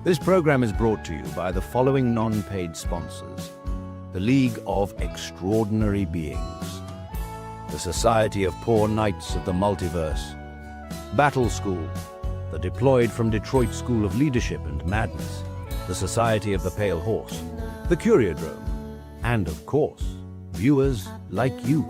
This program is brought to you by the following non-paid sponsors: the League of Extraordinary Beings, the Society of Poor Knights of the Multiverse, Battle School, the deployed from Detroit School of Leadership and Madness, the Society of the Pale Horse, the Curiodrome, and of course, viewers like you.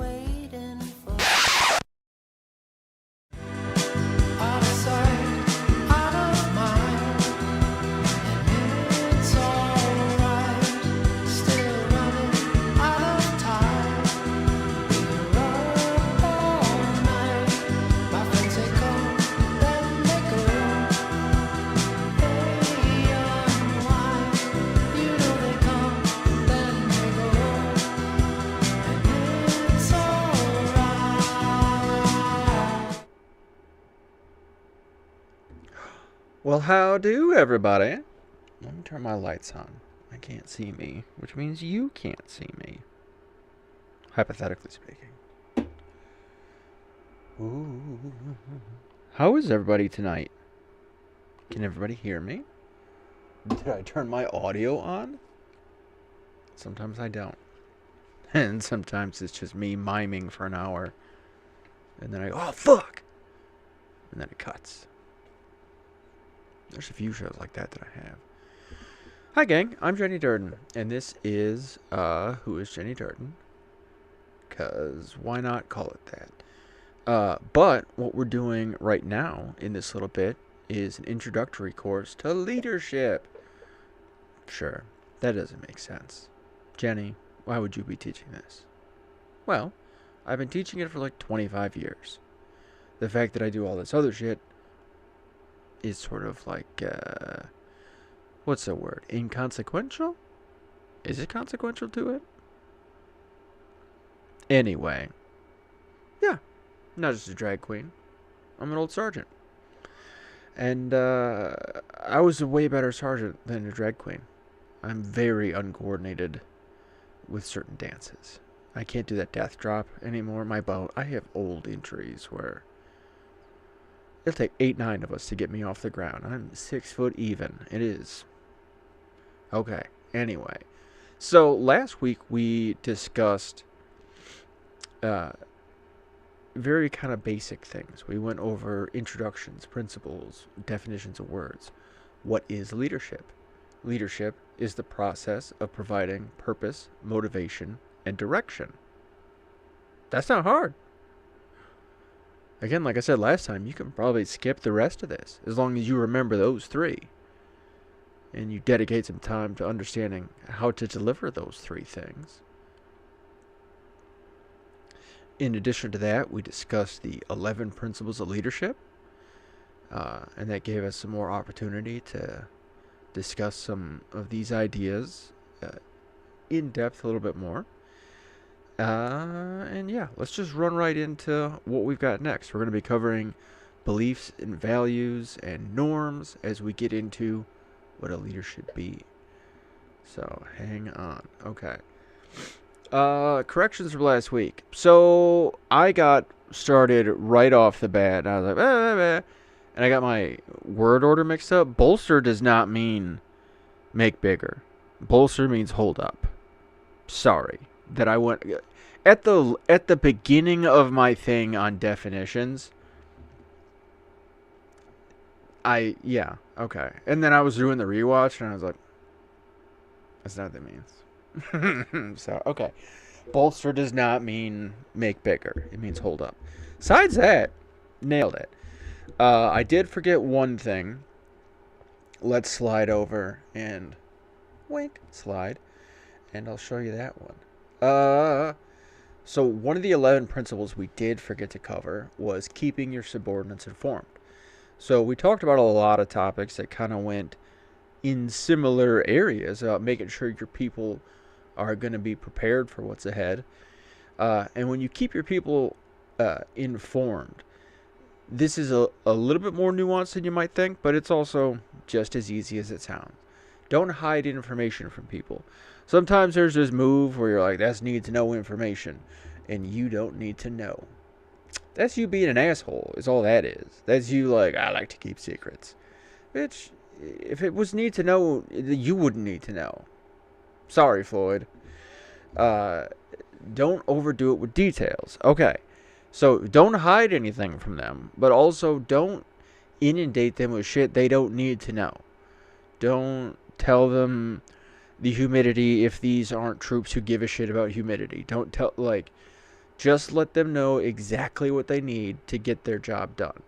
Well, how do, everybody? Let me turn my lights on. I can't see me, which means you can't see me. Hypothetically speaking. Ooh. How is everybody tonight? Can everybody hear me? Did I turn my audio on? Sometimes I don't. And sometimes it's just me miming for an hour. And then I go, oh, fuck! And then it cuts. There's a few shows like that I have. Hi, gang. I'm Jenny Durden. And this is, Who is Jenny Durden? Because why not call it that? But what we're doing right now in this little bit is an introductory course to leadership. Sure, that doesn't make sense. Jenny, why would you be teaching this? Well, I've been teaching it for like 25 years. The fact that I do all this other shit is sort of like, what's the word? Inconsequential? Is it consequential to it? Anyway. Yeah. Not just a drag queen. I'm an old sergeant. And, I was a way better sergeant than a drag queen. I'm very uncoordinated with certain dances. I can't do that death drop anymore. My bow, I have old injuries where it'll take 8-9 of us to get me off the ground. I'm 6 foot even. It is. Okay. Anyway. So, last week we discussed very kind of basic things. We went over introductions, principles, definitions of words. What is leadership? Leadership is the process of providing purpose, motivation, and direction. That's not hard. Again, like I said last time, you can probably skip the rest of this as long as you remember those three. And you dedicate some time to understanding how to deliver those three things. In addition to that, we discussed the 11 principles of leadership. And that gave us some more opportunity to discuss some of these ideas in depth a little bit more. And yeah, let's just run right into what we've got next. We're going to be covering beliefs and values and norms as we get into what a leader should be. So, hang on. Okay. Corrections from last week. So, I got started right off the bat. And I was like, and I got my word order mixed up. Bolster does not mean make bigger. Bolster means hold up. Sorry that I went at the beginning of my thing on definitions. Okay. And then I was doing the rewatch and I was like, that's not what that means. So, okay. Bolster does not mean make bigger. It means hold up. Besides that, nailed it. I did forget one thing. Let's slide over and wink, slide. And I'll show you that one. So one of the 11 principles we did forget to cover was keeping your subordinates informed. So we talked about a lot of topics that kind of went in similar areas about making sure your people are going to be prepared for what's ahead. And when you keep your people informed, this is a little bit more nuanced than you might think, but it's also just as easy as it sounds. Don't hide information from people. Sometimes there's this move where you're like, that's need to know information, and you don't need to know. That's you being an asshole, is all that is. That's you like, I like to keep secrets. Bitch, if it was need to know, you wouldn't need to know. Sorry, Floyd. Don't overdo it with details. Okay. So don't hide anything from them, but also don't inundate them with shit they don't need to know. Don't tell them the humidity if these aren't troops who give a shit about humidity. Don't tell, just let them know exactly what they need to get their job done.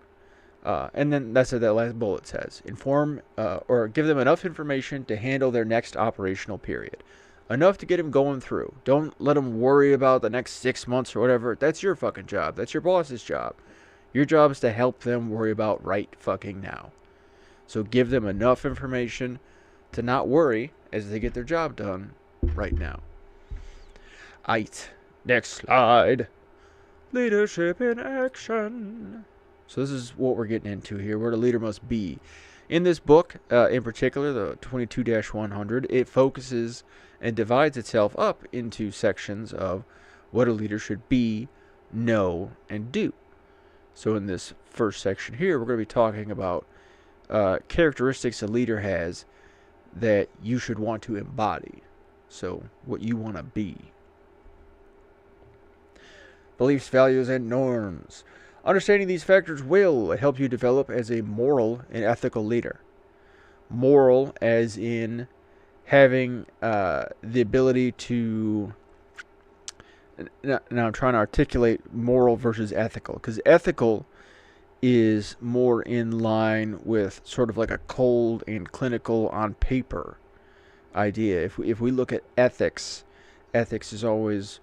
And then that's what that last bullet says. Inform or give them enough information to handle their next operational period. Enough to get them going through. Don't let them worry about the next 6 months or whatever. That's your fucking job. That's your boss's job. Your job is to help them worry about right fucking now. So give them enough information to not worry as they get their job done right now. Aight. Next slide. Leadership in action. So this is what we're getting into here, where the leader must be. In this book, in particular, the 22-100, it focuses and divides itself up into sections of what a leader should be, know, and do. So in this first section here, we're going to be talking about characteristics a leader has that you should want to embody. So what you want to be. Beliefs, values, and norms. Understanding these factors will help you develop as a moral and ethical leader. Moral as in having the ability to... Now I'm trying to articulate moral versus ethical, because ethical is more in line with sort of like a cold and clinical on paper idea. If we look at ethics, ethics is always,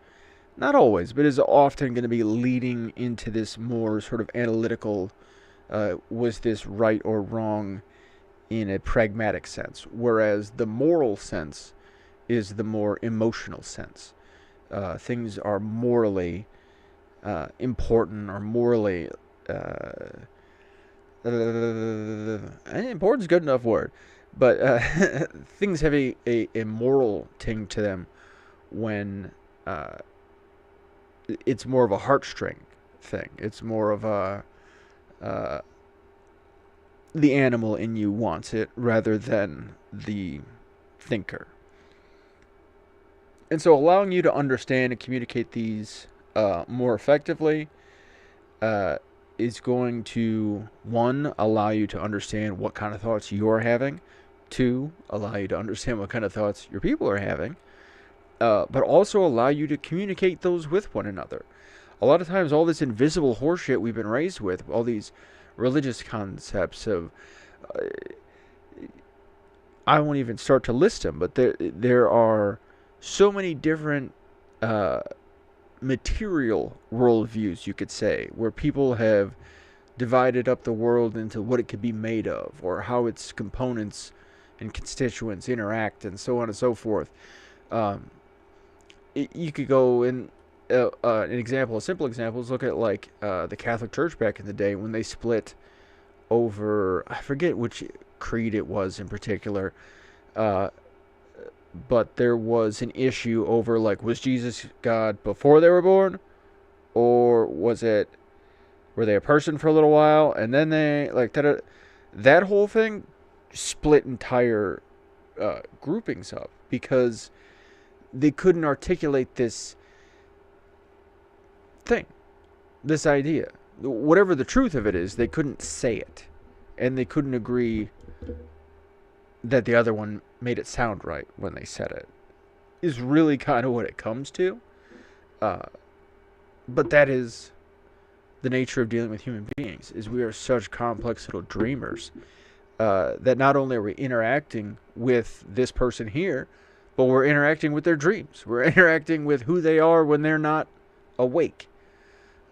not always, but is often going to be leading into this more sort of analytical, was this right or wrong in a pragmatic sense, whereas the moral sense is the more emotional sense. Things are morally important or morally important is a good enough word, but things have a moral ting to them when it's more of a heartstring thing. It's more of a the animal in you wants it rather than the thinker. And so allowing you to understand and communicate these more effectively is going to, 1, allow you to understand what kind of thoughts you're having, 2, allow you to understand what kind of thoughts your people are having, but also allow you to communicate those with one another. A lot of times all this invisible horseshit we've been raised with, all these religious concepts of... I won't even start to list them, but there are so many different material worldviews, you could say, where people have divided up the world into what it could be made of, or how its components and constituents interact, and so on and so forth. You could go in an example, a simple example is look at the Catholic Church back in the day when they split over, I forget which creed it was in particular, but there was an issue over was Jesus God before they were born, or were they a person for a little while and then they that whole thing split entire groupings up because they couldn't articulate this thing, this idea. Whatever the truth of it is, they couldn't say it, and they couldn't agree that the other one made it sound right when they said it, is really kind of what it comes to. But that is the nature of dealing with human beings, is we are such complex little dreamers that not only are we interacting with this person here, but we're interacting with their dreams. We're interacting with who they are when they're not awake.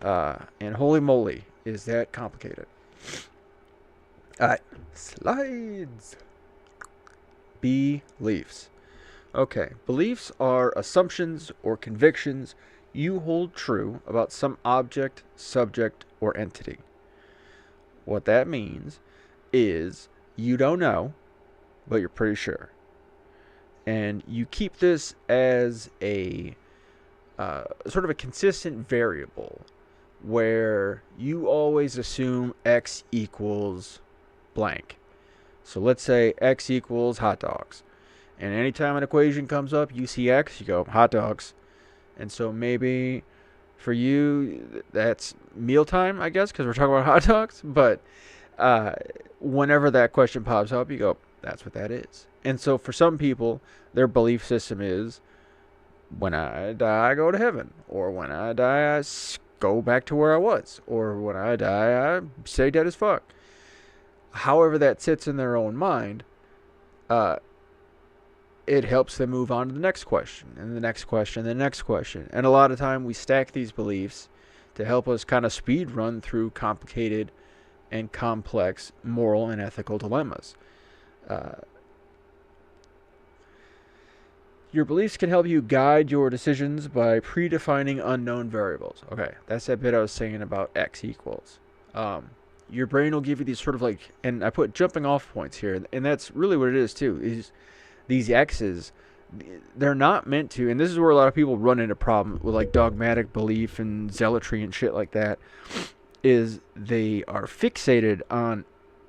And holy moly, is that complicated. Alright, slides. Beliefs. Okay, beliefs are assumptions or convictions you hold true about some object, subject, or entity. What that means is you don't know, but you're pretty sure. And you keep this as a sort of a consistent variable where you always assume X equals blank. So let's say x equals hot dogs. And anytime an equation comes up, you see x, you go, hot dogs. And so maybe for you, that's mealtime, I guess, because we're talking about hot dogs. But whenever that question pops up, you go, that's what that is. And so for some people, their belief system is, when I die, I go to heaven. Or when I die, I go back to where I was. Or when I die, I stay dead as fuck. However that sits in their own mind, it helps them move on to the next question, and the next question, and the next question. And a lot of time we stack these beliefs to help us kind of speed run through complicated and complex moral and ethical dilemmas. Your beliefs can help you guide your decisions by predefining unknown variables. Okay, that's that bit I was saying about x equals. Your brain will give you these sort of like, and I put jumping off points here, and that's really what it is too, is these x's, they're not meant to, and this is where a lot of people run into problems with like dogmatic belief and zealotry and shit like that, is they are fixated on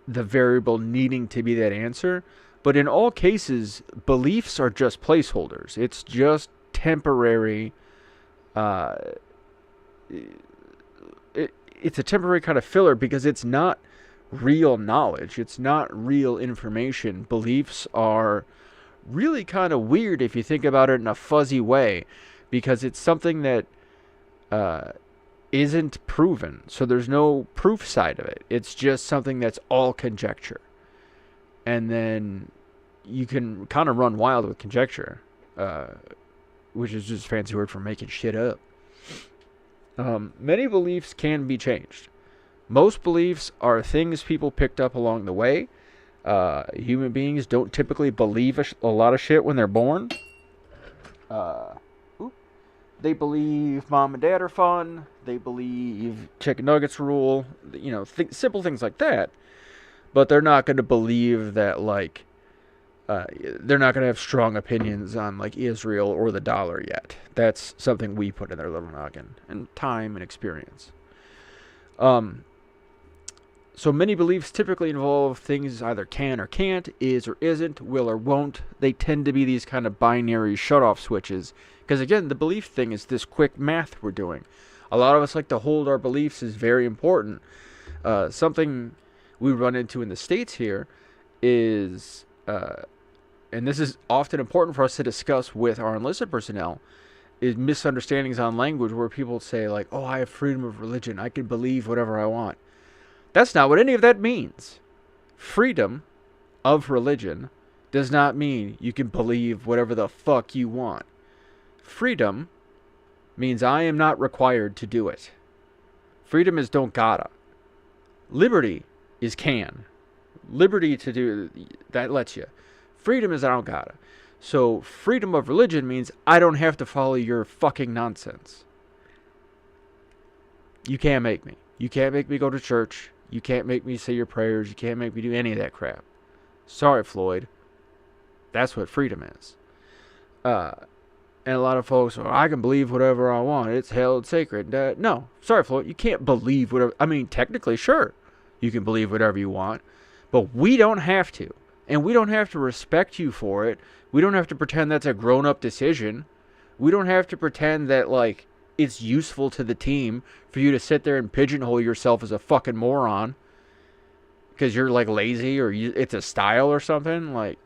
the variable needing to be that answer. But in all cases, beliefs are just placeholders. It's just temporary. It's a temporary kind of filler because it's not real knowledge. It's not real information. Beliefs are really kind of weird if you think about it in a fuzzy way, because it's something that isn't proven. So there's no proof side of it. It's just something that's all conjecture. And then you can kind of run wild with conjecture, which is just a fancy word for making shit up. Many beliefs can be changed. Most beliefs are things people picked up along the way. Human beings don't typically believe a lot of shit when they're born. They believe mom and dad are fun. They believe chicken nuggets rule. You know, simple things like that. But they're not going to believe that, like, they're not going to have strong opinions on, like, Israel or the dollar yet. That's something we put in their little noggin. And time and experience. So many beliefs typically involve things either can or can't, is or isn't, will or won't. They tend to be these kind of binary shut-off switches. Because, again, the belief thing is this quick math we're doing. A lot of us like to hold our beliefs as very important. Something we run into in the States here is, and this is often important for us to discuss with our enlisted personnel, is misunderstandings on language where people say, like, oh, I have freedom of religion. I can believe whatever I want. That's not what any of that means. Freedom of religion does not mean you can believe whatever the fuck you want. Freedom means I am not required to do it. Freedom is don't gotta. Liberty is can. Liberty to do, that lets you. Freedom is I don't gotta. So freedom of religion means I don't have to follow your fucking nonsense. You can't make me. You can't make me go to church. You can't make me say your prayers. You can't make me do any of that crap. Sorry, Floyd. That's what freedom is. And a lot of folks, oh, I can believe whatever I want. It's held sacred. No, sorry, Floyd. You can't believe whatever. I mean, technically, sure, you can believe whatever you want. But we don't have to. And we don't have to respect you for it. We don't have to pretend that's a grown-up decision. We don't have to pretend that, like, it's useful to the team for you to sit there and pigeonhole yourself as a fucking moron because you're, like, lazy or it's a style or something. Like,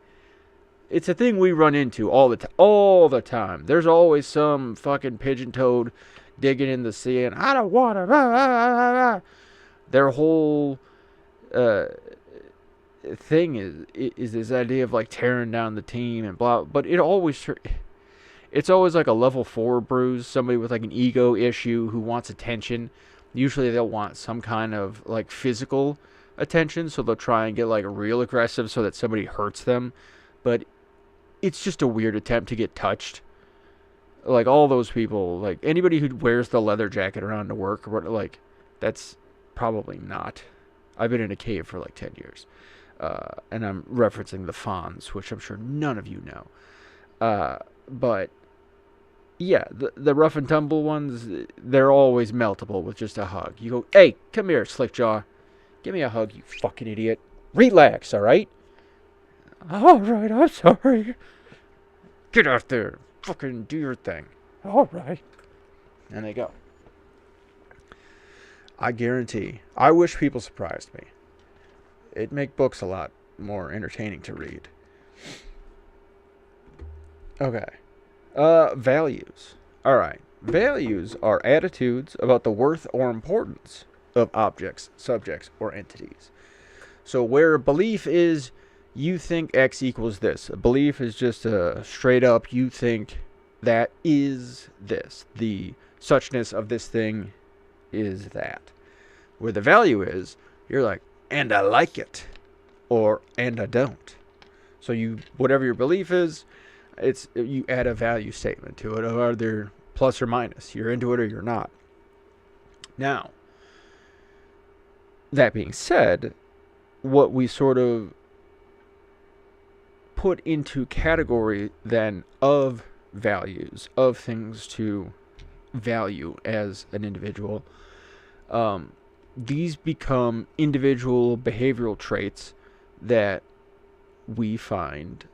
it's a thing we run into all the time. There's always some fucking pigeon toad digging in the sea and I don't want to. Their whole thing is this idea of, like, tearing down the team and blah. But it's always like a level 4 bruise, somebody with like an ego issue who wants attention. Usually they'll want some kind of like physical attention, so they'll try and get like real aggressive so that somebody hurts them. But it's just a weird attempt to get touched. Like all those people, like anybody who wears the leather jacket around to work, like that's probably not. I've been in a cave for like 10 years. And I'm referencing the Fonz, which I'm sure none of you know. But yeah, the rough and tumble ones, they're always meltable with just a hug. You go, hey, come here, slick jaw. Give me a hug, you fucking idiot. Relax, all right? All right, I'm sorry. Get out there. Fucking do your thing. All right. And they go. I guarantee. I wish people surprised me. It'd make books a lot more entertaining to read. Okay. Values. Alright. Values are attitudes about the worth or importance of objects, subjects, or entities. So where a belief is, you think X equals this. A belief is just a straight up, you think that is this. The suchness of this thing is that. Where the value is, you're like, and I like it. Or, and I don't. So you, whatever your belief is, you add a value statement to it, of either plus or minus. You're into it or you're not. Now, that being said, what we sort of put into category then of values, of things to value as an individual, these become individual behavioral traits that we find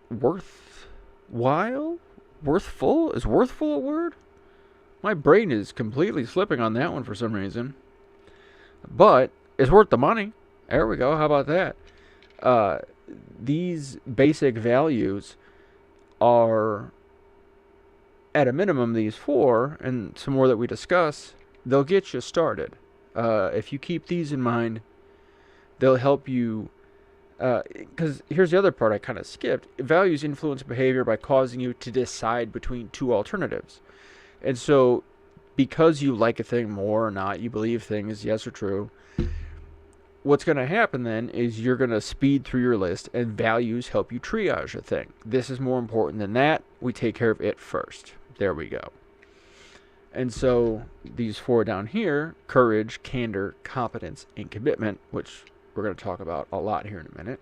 worthwhile? Worthful? Is worthful a word? My brain is completely slipping on that one for some reason. But it's worth the money. There we go. How about that? These basic values are, at a minimum, these four, and some more that we discuss, they'll get you started. If you keep these in mind, they'll help you. Because here's the other part I kind of skipped. Values influence behavior by causing you to decide between two alternatives. And so, because you like a thing more or not, you believe things, yes or true, what's going to happen then is you're going to speed through your list, and values help you triage a thing. This is more important than that. We take care of it first. There we go. And so, these four down here, courage, candor, competence, and commitment, which we're going to talk about a lot here in a minute.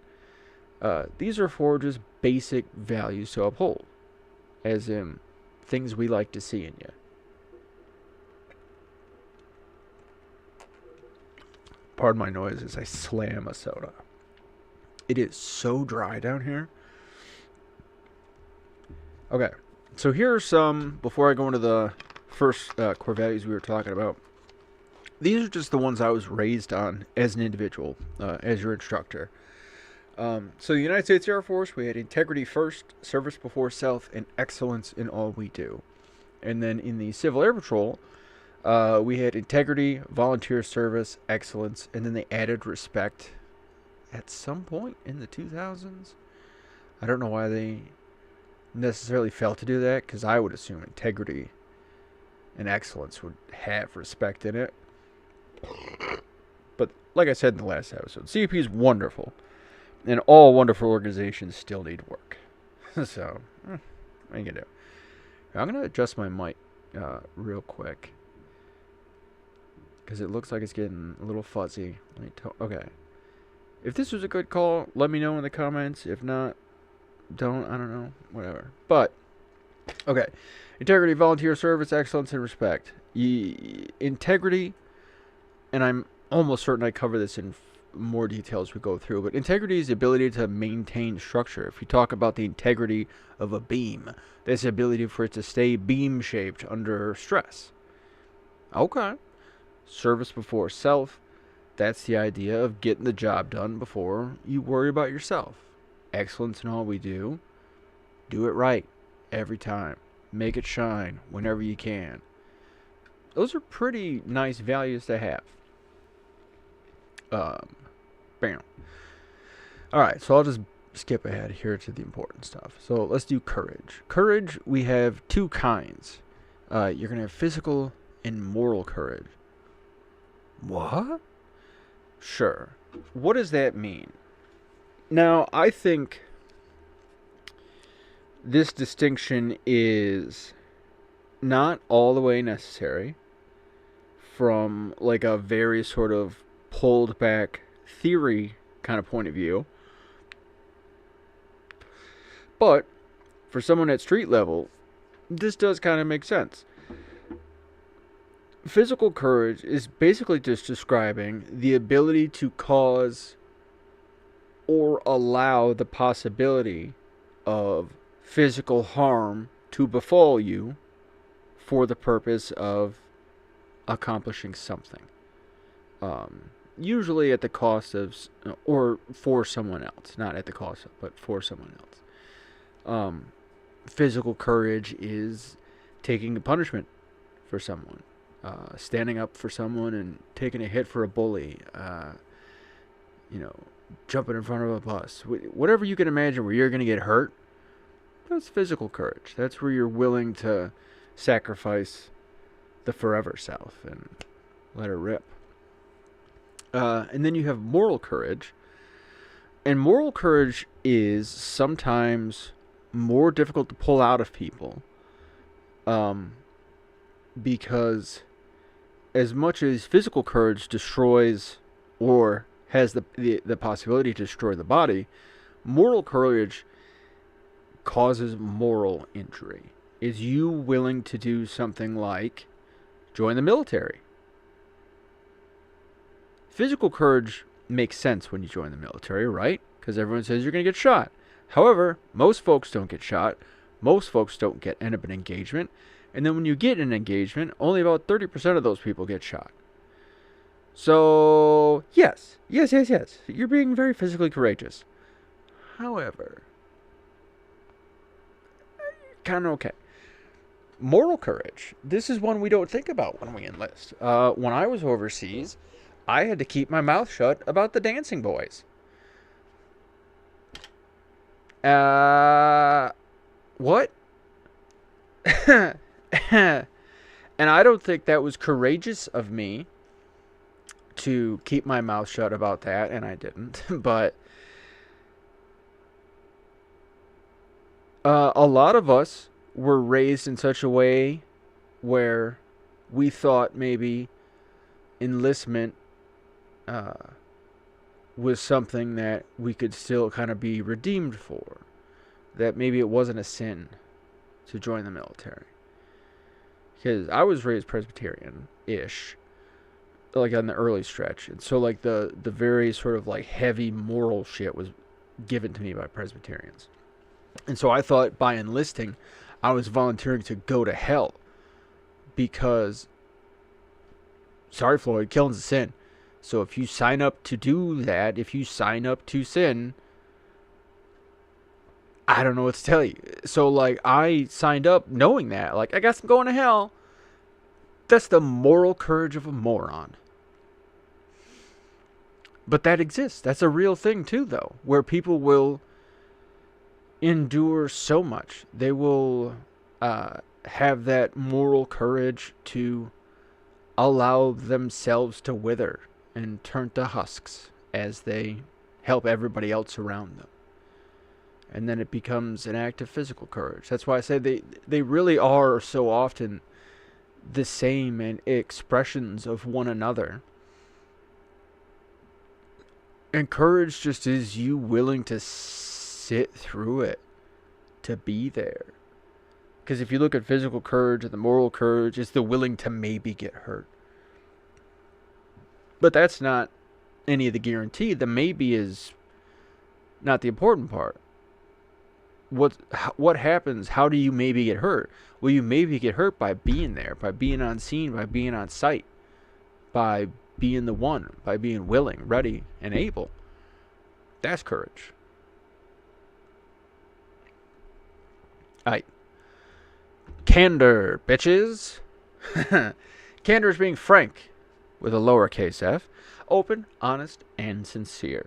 These are four just basic values to uphold, as in things we like to see in you. Pardon my noise as I slam a soda. It is so dry down here. Okay, so here are some, before I go into the first core values we were talking about. These are just the ones I was raised on as an individual, as your instructor. So the United States Air Force, we had integrity first, service before self, and excellence in all we do. And then in the Civil Air Patrol, we had integrity, volunteer service, excellence, and then they added respect at some point in the 2000s. I don't know why they necessarily failed to do that, because I would assume integrity and excellence would have respect in it. But like I said in the last episode, CAP is wonderful, and all wonderful organizations still need work. So, what are you gonna do? I'm gonna adjust my mic real quick because it looks like it's getting a little fuzzy. Okay, if this was a good call, let me know in the comments. If not, don't. I don't know. Whatever. But okay, integrity, volunteer service, excellence, and respect. Integrity. And I'm almost certain I cover this in more detail as we go through, but integrity is the ability to maintain structure. If you talk about the integrity of a beam, that's the ability for it to stay beam-shaped under stress. Okay. Service before self, that's the idea of getting the job done before you worry about yourself. Excellence in all we do. Do it right every time. Make it shine whenever you can. Those are pretty nice values to have. Bam. Alright, so I'll just skip ahead here to the important stuff. So let's do courage. Courage, we have two kinds. You're going to have physical and moral courage. What? Sure. What does that mean? Now, I think this distinction is not all the way necessary from like a very sort of pulled back theory kind of point of view. But for someone at street level, this does kind of make sense. Physical courage is basically just describing the ability to cause or allow the possibility of physical harm to befall you for the purpose of accomplishing something. Usually at the cost of, or for someone else, not at the cost of, but for someone else. Physical courage is taking a punishment for someone, standing up for someone and taking a hit for a bully, jumping in front of a bus. Whatever you can imagine where you're going to get hurt, that's physical courage. That's where you're willing to sacrifice the forever self and let it rip. And then you have moral courage. And moral courage is sometimes more difficult to pull out of people. Because as much as physical courage destroys or has the possibility to destroy the body, moral courage causes moral injury. Is you willing to do something like join the military? Physical courage makes sense when you join the military, right? Because everyone says you're going to get shot. However, most folks don't get shot. Most folks don't end up in engagement. And then when you get an engagement, only about 30% of those people get shot. So, yes. You're being very physically courageous. However, kind of okay. Moral courage. This is one we don't think about when we enlist. When I was overseas, I had to keep my mouth shut about the dancing boys. What? And I don't think that was courageous of me to keep my mouth shut about that, and I didn't. But a lot of us were raised in such a way where we thought maybe enlistment was something that we could still kind of be redeemed for. That maybe it wasn't a sin to join the military. Because I was raised Presbyterian-ish, like on the early stretch. And so like the very sort of like heavy moral shit was given to me by Presbyterians. And so I thought by enlisting, I was volunteering to go to hell. Because, sorry Floyd, killing's a sin. So if you sign up to do that, if you sign up to sin, I don't know what to tell you. So, like, I signed up knowing that. Like, I guess I'm going to hell. That's the moral courage of a moron. But that exists. That's a real thing, too, though. Where people will endure so much. They will have that moral courage to allow themselves to wither and turn to husks as they help everybody else around them. And then it becomes an act of physical courage. That's why I say they really are so often the same in expressions of one another. And courage just is you willing to sit through it, to be there. Because if you look at physical courage and the moral courage, it's the willing to maybe get hurt. But that's not any of the guarantee. The maybe is not the important part. What happens? How do you maybe get hurt? Well, you maybe get hurt by being there, by being on scene, by being on site, by being the one, by being willing, ready, and able. That's courage. Aight. Candor, bitches. Candor is being frank, with a lowercase f, open, honest, and sincere.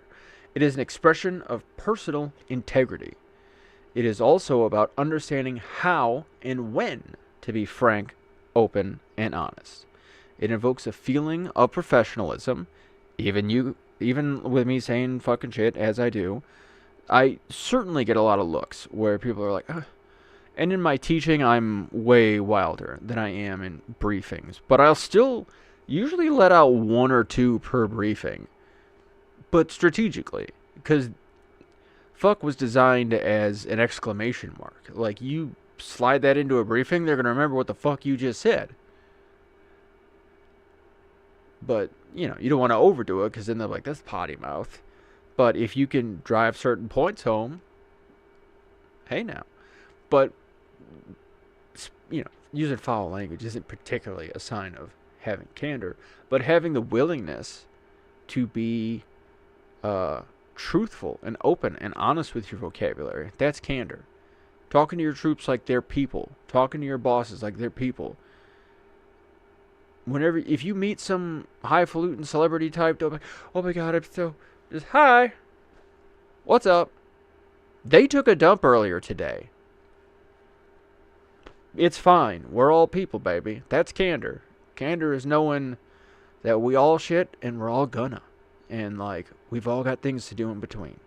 It is an expression of personal integrity. It is also about understanding how and when to be frank, open, and honest. It invokes a feeling of professionalism. Even with me saying fucking shit as I do, I certainly get a lot of looks where people are like, ugh. And in my teaching, I'm way wilder than I am in briefings. But I'll still usually let out one or two per briefing. But strategically. Because fuck was designed as an exclamation mark. Like, you slide that into a briefing, they're going to remember what the fuck you just said. But, you don't want to overdo it, because then they're like, that's potty mouth. But if you can drive certain points home, hey now. But, using foul language isn't particularly a sign of having candor, but having the willingness to be truthful and open and honest with your vocabulary. That's candor. Talking to your troops like they're people. Talking to your bosses like they're people. If you meet some highfalutin celebrity type, don't be, oh my god, I'm so, just, hi, what's up? They took a dump earlier today. It's fine. We're all people, baby. That's candor. Candor is knowing that we all shit and we're all gonna. And, we've all got things to do in between.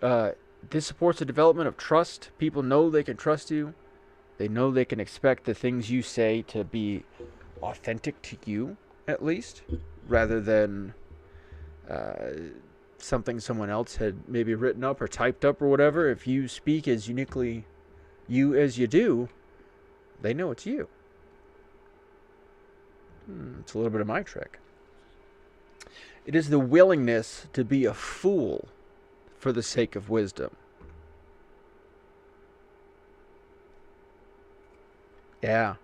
This supports the development of trust. People know they can trust you. They know they can expect the things you say to be authentic to you, at least, rather than something someone else had maybe written up or typed up or whatever. If you speak as uniquely you as you do, they know it's you. It's a little bit of my trick. It is the willingness to be a fool for the sake of wisdom. Yeah.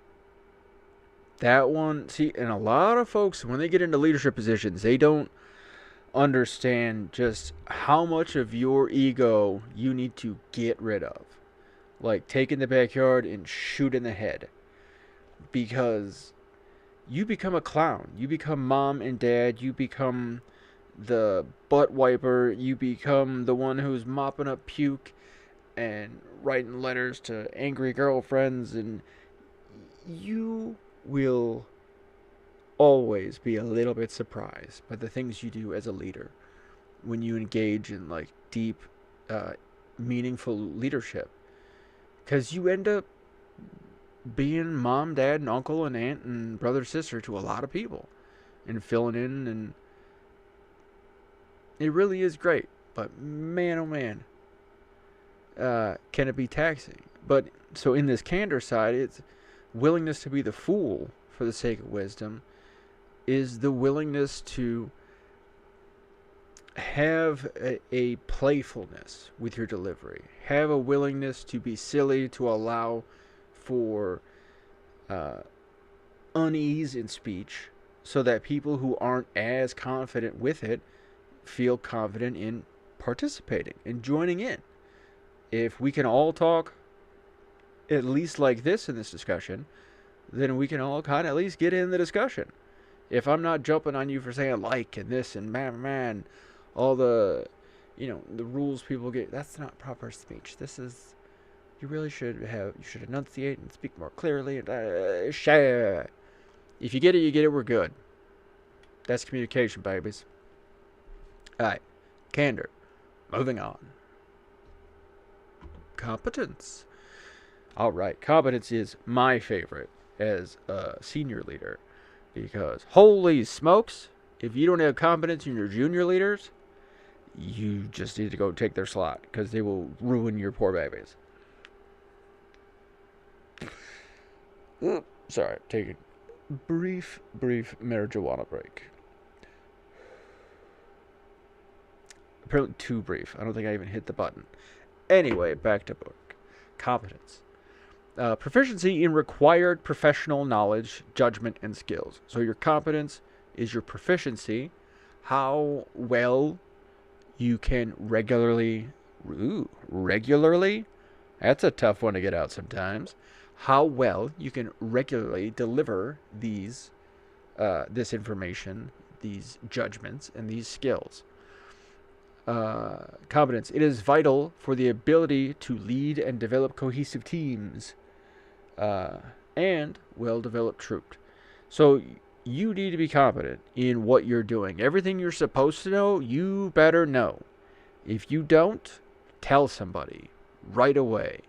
That one, see, and a lot of folks, when they get into leadership positions, they don't understand just how much of your ego you need to get rid of. Like, take in the backyard and shoot in the head. Because you become a clown. You become mom and dad. You become the butt wiper. You become the one who's mopping up puke and writing letters to angry girlfriends. And you will always be a little bit surprised by the things you do as a leader when you engage in deep, meaningful leadership. Because you end up being mom, dad, and uncle, and aunt, and brother, sister to a lot of people. And filling in, and it really is great. But man, oh man, can it be taxing. But, so in this candor side, it's willingness to be the fool for the sake of wisdom is the willingness to have a playfulness with your delivery. Have a willingness to be silly, to allow for unease in speech so that people who aren't as confident with it feel confident in participating and joining in. If we can all talk at least like this in this discussion, then we can all kind of at least get in the discussion. If I'm not jumping on you for saying and this and man, all the, the rules people get, that's not proper speech. This is, you should enunciate and speak more clearly. And share. If you get it, we're good. That's communication, babies. Alright, candor. Moving on. Competence. Alright, competence is my favorite as a senior leader. Because, holy smokes, if you don't have competence in your junior leaders, you just need to go take their slot. Because they will ruin your poor babies. Sorry, take a brief marijuana break. Apparently too brief. I don't think I even hit the button. Anyway, back to book. Competence. Proficiency in required professional knowledge, judgment, and skills. So your competence is your proficiency. How well you can regularly? That's a tough one to get out sometimes. How well you can regularly deliver this information, these judgments, and these skills. Competence. It is vital for the ability to lead and develop cohesive teams and well-developed troops. So you need to be competent in what you're doing. Everything you're supposed to know, you better know. If you don't, tell somebody right away,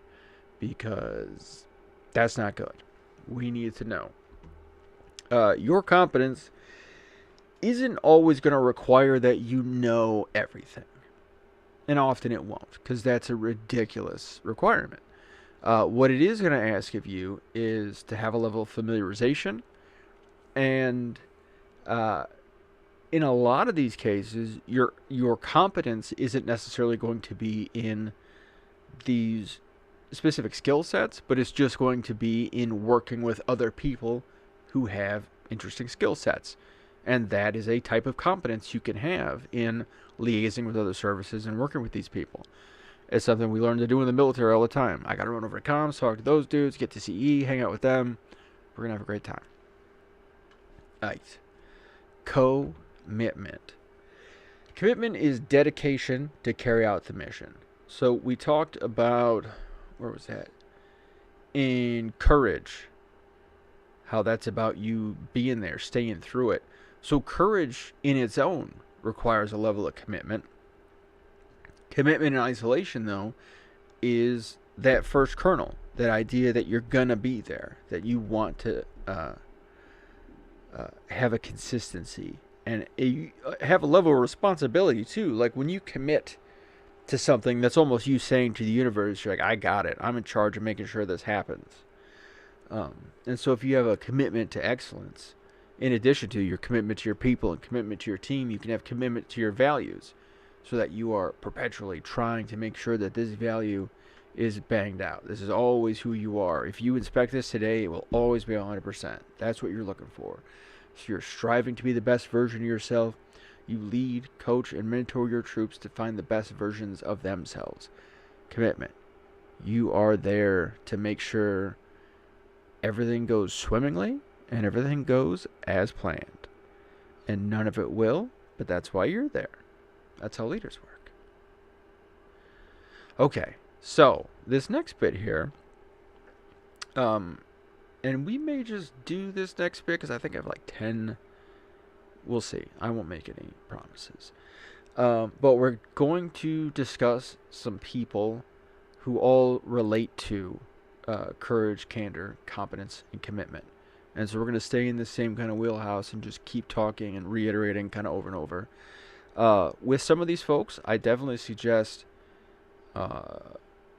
because that's not good. We need to know. Your competence isn't always going to require that you know everything. And often it won't, because that's a ridiculous requirement. What it is going to ask of you is to have a level of familiarization and in a lot of these cases, your competence isn't necessarily going to be in these specific skill sets, but it's just going to be in working with other people who have interesting skill sets. And that is a type of competence you can have in liaising with other services and working with these people. It's something we learn to do in the military all the time. I got to run over to comms, talk to those dudes, get to CE, hang out with them. We're going to have a great time. Right. Commitment. Commitment is dedication to carry out the mission. So we talked about, where was that? In courage. How that's about you being there, staying through it. So courage in its own requires a level of commitment. Commitment in isolation, though, is that first kernel, that idea that you're going to be there, that you want to have a consistency and have a level of responsibility, too. Like when you commit to something, that's almost you saying to the universe, you're like, I got it. I'm in charge of making sure this happens. And so if you have a commitment to excellence, in addition to your commitment to your people and commitment to your team, you can have commitment to your values so that you are perpetually trying to make sure that this value is banged out. This is always who you are. If you inspect this today, it will always be 100%. That's what you're looking for. So you're striving to be the best version of yourself. You lead, coach, and mentor your troops to find the best versions of themselves. Commitment. You are there to make sure everything goes swimmingly and everything goes as planned. And none of it will, but that's why you're there. That's how leaders work. Okay, so this next bit here, and we may just do this next bit because I think I have like 10. We'll see. I won't make any promises. But we're going to discuss some people who all relate to courage, candor, competence, and commitment. And so we're going to stay in the same kind of wheelhouse and just keep talking and reiterating kind of over and over. With some of these folks, I definitely suggest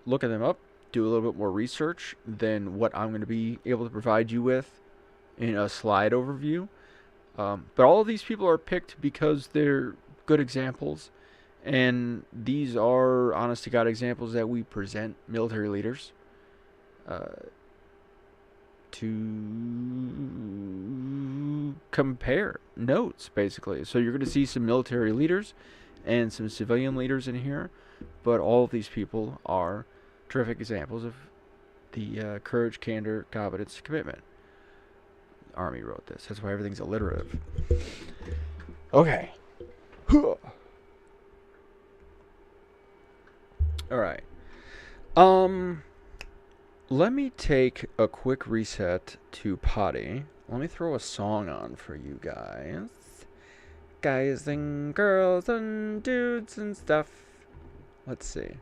looking them up, do a little bit more research than what I'm going to be able to provide you with in a slide overview. But all of these people are picked because they're good examples, and these are, honest to God, examples that we present military leaders to compare notes, basically. So you're going to see some military leaders and some civilian leaders in here, but all of these people are terrific examples of the courage, candor, competence, commitment. Army wrote this. That's why everything's alliterative. Okay. All right. Let me take a quick reset to potty. Let me throw a song on for you guys. Guys and girls and dudes and stuff. Let's see.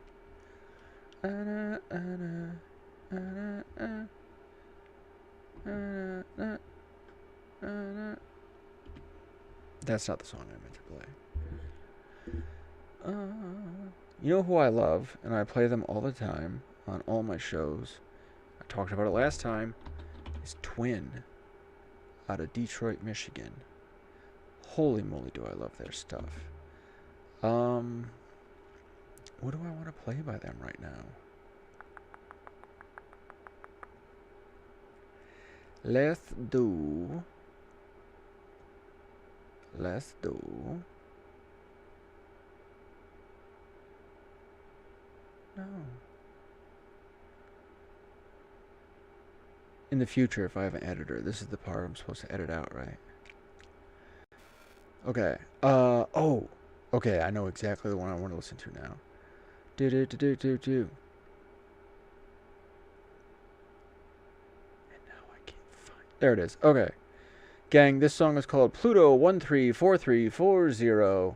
That's not the song I meant to play. You know who I love, and I play them all the time on all my shows. I talked about it last time. Is Twin out of Detroit, Michigan. Holy moly, do I love their stuff. What do I want to play by them right now? Let's do. No. In the future, if I have an editor, this is the part I'm supposed to edit out, right? Okay. Okay, I know exactly the one I want to listen to now. Do. And now I can't find. There it is. Okay. Gang, this song is called Pluto 134340.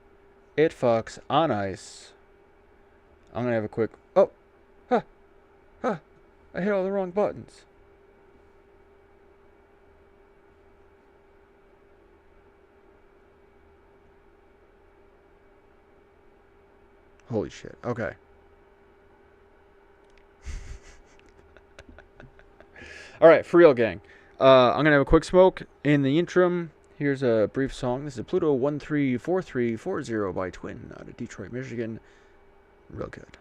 It fucks on ice. I'm gonna have a quick. Oh! I hit all the wrong buttons. Holy shit. Okay. Alright, for real, gang. I'm going to have a quick smoke in the interim, Here's a brief song. This is Pluto 134340 by Twin out of Detroit, Michigan. Real good.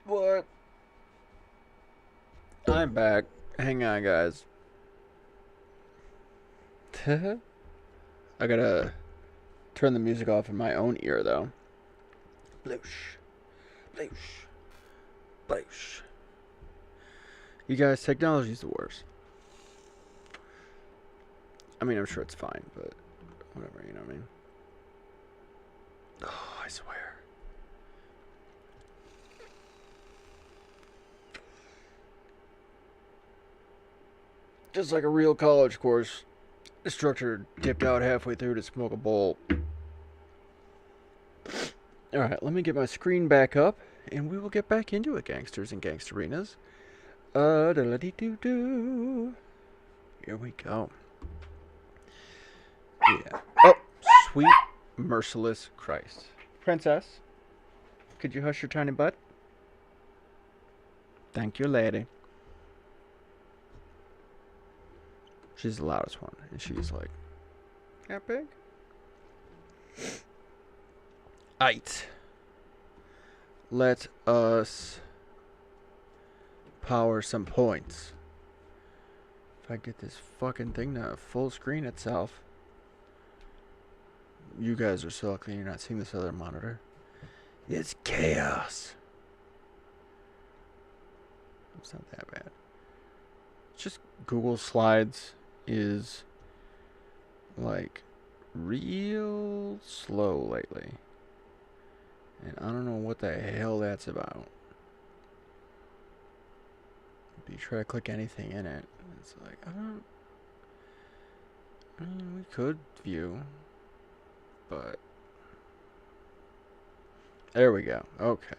What? I'm back. Hang on, guys. I gotta turn the music off in my own ear, though. Bloosh. Bloosh. Bloosh. You guys, technology's the worst. I mean, I'm sure it's fine, but whatever, you know what I mean? Oh, I swear. Just like a real college course, the instructor dipped out halfway through to smoke a bowl. Alright, let me get my screen back up, and we will get back into it, gangsters and gangsterinas. Da-la-dee-doo-doo. Here we go. Yeah. Oh, sweet, merciless Christ. Princess, Could you hush your tiny butt? Thank you, lady. She's the loudest one, and she's like, that big? Aight. Let us power some points. If I get this fucking thing to full screen itself. You guys are so lucky you're not seeing this other monitor. It's chaos. It's not that bad. It's just Google Slides is like real slow lately. And I don't know what the hell that's about. If you try to click anything in it, it's like, I mean, we could view, but there we go. Okay.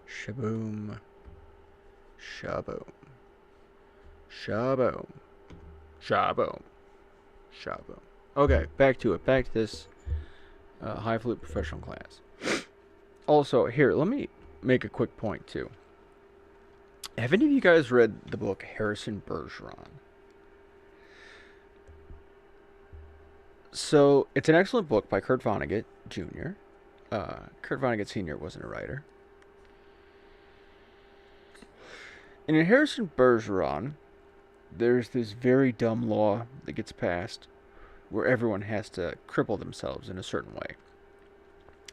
Shaboom. Shaboom. Shaboom. Shaboom. Shaboom. Okay, back to it. Back to this high flute professional class. Also, here, let me make a quick point, too. Have any of you guys read the book Harrison Bergeron? So, it's an excellent book by Kurt Vonnegut Jr. Kurt Vonnegut Sr. wasn't a writer. And in Harrison Bergeron, there's this very dumb law that gets passed where everyone has to cripple themselves in a certain way.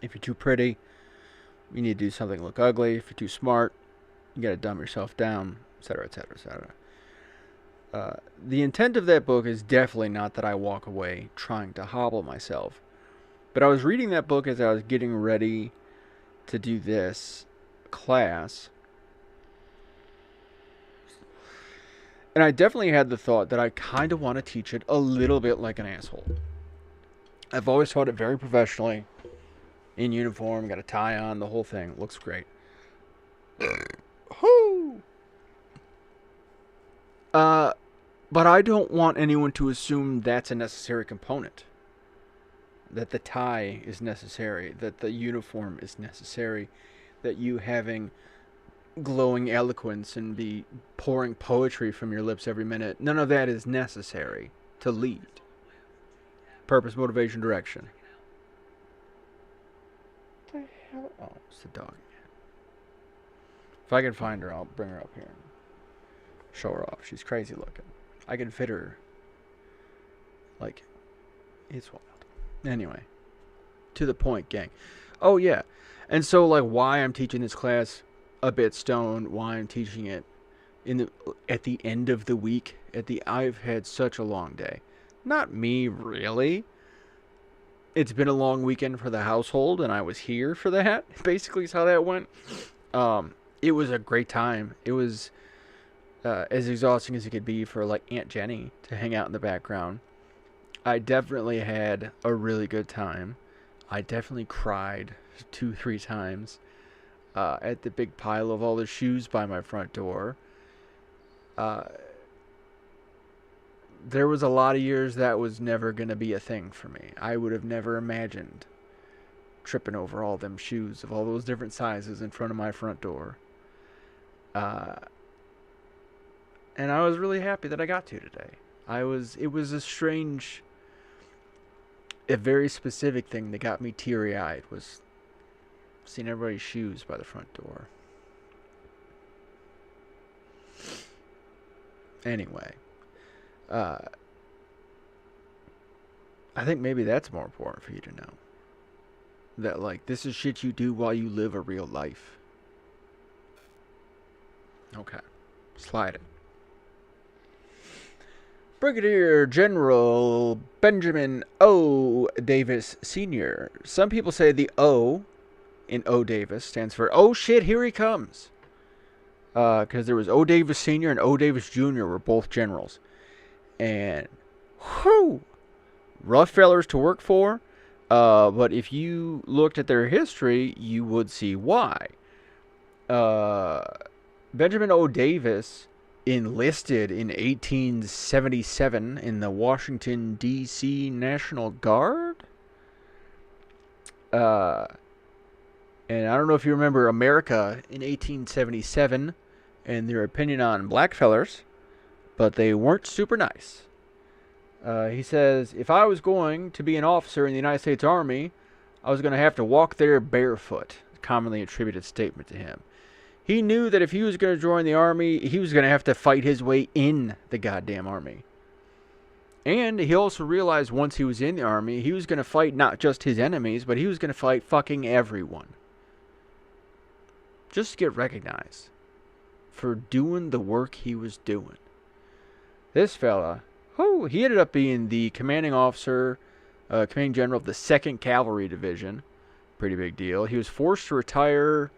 If you're too pretty, you need to do something look ugly. If you're too smart, you gotta dumb yourself down, etc., etc., etc. The intent of that book is definitely not that I walk away trying to hobble myself. But I was reading that book as I was getting ready to do this class. And I definitely had the thought that I kind of want to teach it a little bit like an asshole. I've always taught it very professionally. In uniform, got a tie on, the whole thing. Looks great. Whoo! But I don't want anyone to assume that's a necessary component. That the tie is necessary. That the uniform is necessary. That you having glowing eloquence and be pouring poetry from your lips every minute. None of that is necessary to lead. Purpose, motivation, direction. What the hell? Oh, it's the dog again. If I can find her, I'll bring her up here and show her off. She's crazy looking. I can fit her. Like, it's wild. Anyway, to the point, gang. Oh, yeah. And so, like, why I'm teaching this class a bit stoned, why I'm teaching it at the end of the week. I've had such a long day. Not me, really. It's been a long weekend for the household, and I was here for that. Basically is how that went. It was a great time. It was as exhausting as it could be for, like, Aunt Jenny to hang out in the background. I definitely had a really good time. I definitely cried 2-3 times at the big pile of all the shoes by my front door. There was a lot of years that was never going to be a thing for me. I would have never imagined tripping over all them shoes of all those different sizes in front of my front door. And I was really happy that I got to today. It was a very specific thing that got me teary-eyed was seeing everybody's shoes by the front door. Anyway, I think maybe that's more important for you to know. That, like, this is shit you do while you live a real life. Okay. Slide it. Brigadier General Benjamin O. Davis Sr. Some people say the O in O. Davis stands for, oh shit, here he comes. Because there was O. Davis Sr. and O. Davis Jr. were both generals. And, whew, rough fellers to work for. But if you looked at their history, you would see why. Benjamin O. Davis enlisted in 1877 in the Washington, D.C. National Guard. And I don't know if you remember America in 1877 and their opinion on blackfellers, but they weren't super nice. He says, if I was going to be an officer in the United States Army, I was going to have to walk there barefoot. Commonly attributed statement to him. He knew that if he was going to join the army, he was going to have to fight his way in the goddamn army. And he also realized once he was in the army, he was going to fight not just his enemies, but he was going to fight fucking everyone. Just to get recognized for doing the work he was doing. This fella, he ended up being the commanding officer, commanding general of the 2nd Cavalry Division. Pretty big deal. He was forced to retire,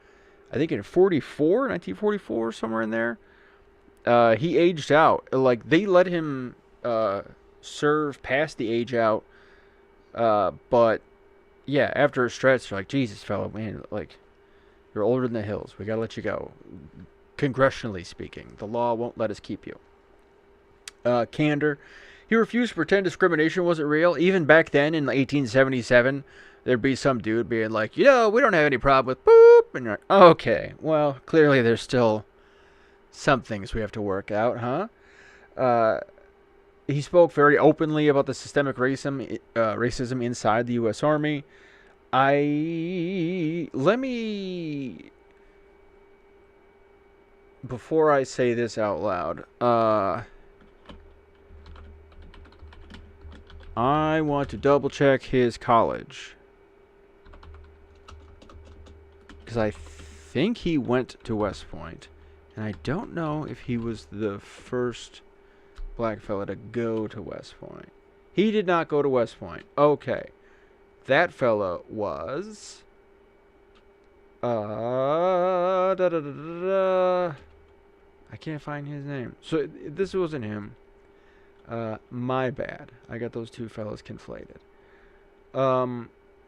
I think in 1944, somewhere in there. He aged out. Like, they let him serve past the age out. But, yeah, after a stretch, they're like, Jesus, fella, man, like, you're older than the hills. We gotta let you go. Congressionally speaking, the law won't let us keep you. Candor. He refused to pretend discrimination wasn't real. Even back then, in 1877, there'd be some dude being like, we don't have any problem with boop. And you're like, okay, well, clearly there's still some things we have to work out, huh? He spoke very openly about the systemic racism inside the U.S. Army. Before I say this out loud, I want to double check his college. Because I think he went to West Point. And I don't know if he was the first black fella to go to West Point. He did not go to West Point. Okay. That fella was... I can't find his name. So this wasn't him. My bad. I got those two fellas conflated.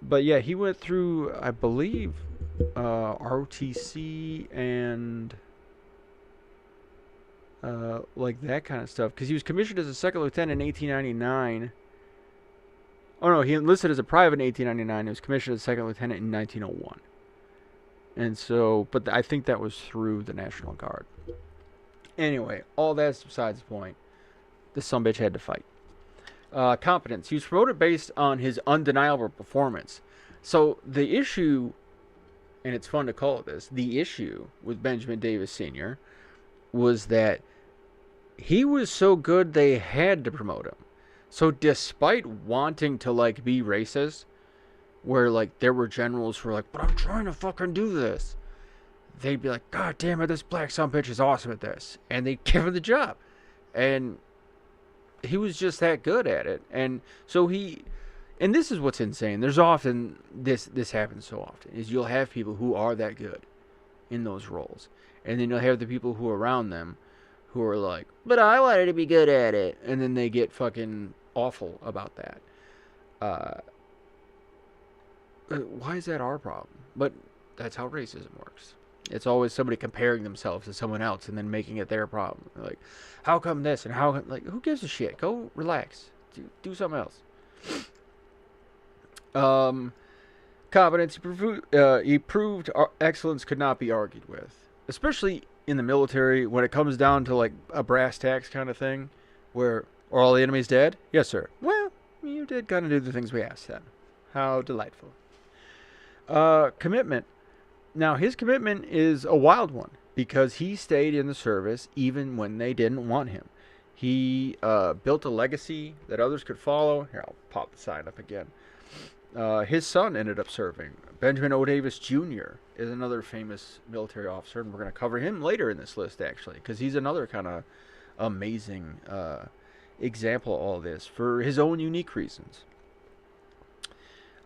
But yeah, he went through, I believe, ROTC and like that kind of stuff. Because he was commissioned as a 2nd lieutenant in 1899. Oh no, he enlisted as a private in 1899. He was commissioned as a 2nd lieutenant in 1901. And so, but I think that was through the National Guard. Anyway, all that's besides the point. This sumbitch had to fight. Competence. He was promoted based on his undeniable performance. So the issue, and it's fun to call it this, the issue with Benjamin Davis Sr. was that he was so good they had to promote him. So despite wanting to like be racist, where like there were generals who were like, but I'm trying to fucking do this, they'd be like, God damn it, this black sumbitch is awesome at this, and they'd give him the job. And he was just that good at it. And so and this is what's insane, there's often this happens so often, is you'll have people who are that good in those roles, and then you'll have the people who are around them who are like, but I wanted to be good at it, and then they get fucking awful about that. Why is that our problem? But that's how racism works. It's always somebody comparing themselves to someone else and then making it their problem. Like, how come this and how come, like, who gives a shit? Go relax. Do something else. Competence. He proved excellence could not be argued with, especially in the military when it comes down to like a brass tacks kind of thing, where are all the enemies dead? Yes, sir. Well, you did kind of do the things we asked then. How delightful. Commitment. Now, his commitment is a wild one because he stayed in the service even when they didn't want him. He built a legacy that others could follow. Here, I'll pop the sign up again. His son ended up serving. Benjamin O. Davis Jr. is another famous military officer, and we're going to cover him later in this list, actually, because he's another kind of amazing example of all this for his own unique reasons.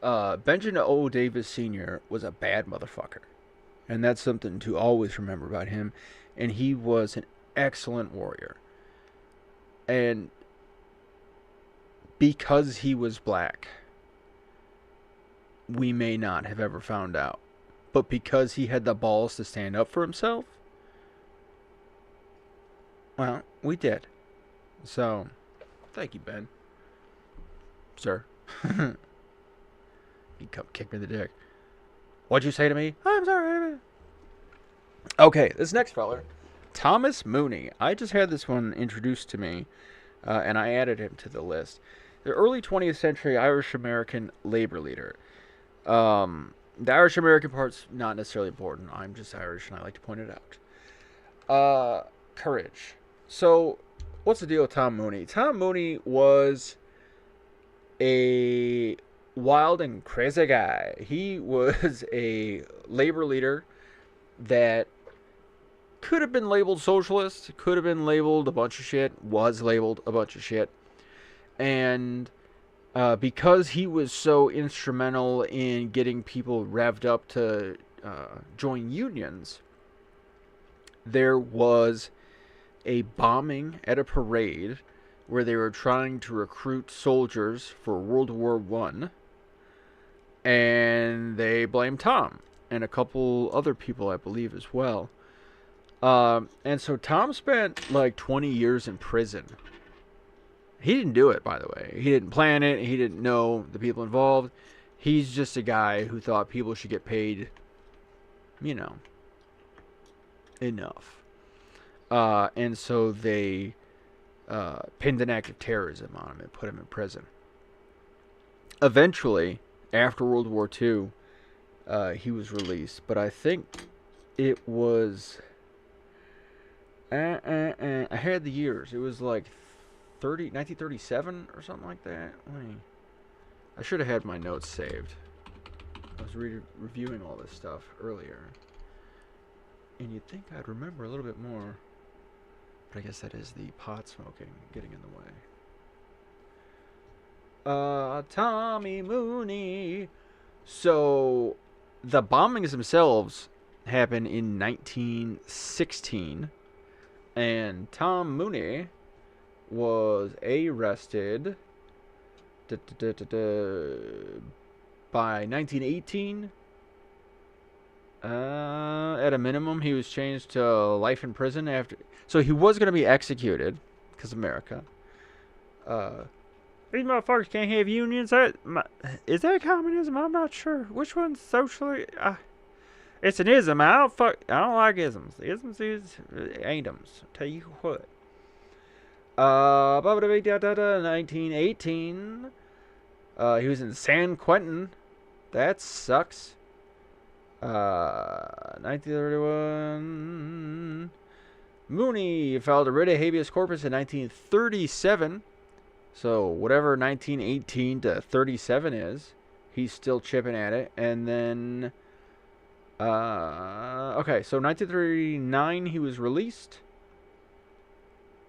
Benjamin O. Davis Sr. was a bad motherfucker. And that's something to always remember about him. And he was an excellent warrior. And because he was black, we may not have ever found out. But because he had the balls to stand up for himself, well, we did. So, thank you, Ben. Sir. He come kick me in the dick. What'd you say to me? I'm sorry. Okay, this next feller, Thomas Mooney. I just had this one introduced to me, and I added him to the list. The early 20th century Irish-American labor leader. The Irish-American part's not necessarily important. I'm just Irish, and I like to point it out. Courage. So, what's the deal with Tom Mooney? Tom Mooney was a wild and crazy guy. He was a labor leader that could have been labeled socialist, could have been labeled a bunch of shit, was labeled a bunch of shit. And because he was so instrumental in getting people revved up to join unions, there was a bombing at a parade where they were trying to recruit soldiers for World War I, and they blamed Tom and a couple other people, I believe, as well. And so Tom spent like 20 years in prison. He didn't do it, by the way. He didn't plan it. He didn't know the people involved. He's just a guy who thought people should get paid, you know, enough. And so they pinned an act of terrorism on him and put him in prison. Eventually, after World War II, he was released. But I think it was... I had the years. It was like 1937 or something like that. I should have had my notes saved. I was reviewing all this stuff earlier. And you'd think I'd remember a little bit more. But I guess that is the pot smoking getting in the way. Tommy Mooney. So, the bombings themselves happened in 1916. And Tom Mooney was arrested by 1918. At a minimum, he was changed to life in prison after. So he was going to be executed because America. These motherfuckers can't have unions. Is that communism? I'm not sure. Which one's socially? It's an ism. I don't like isms. Isms is ain't ums. Tell you what. 1918. He was in San Quentin. That sucks. 1931. Mooney filed a writ of habeas corpus in 1937. So whatever 1918 to 37 is, he's still chipping at it. And then, okay, so 1939 he was released.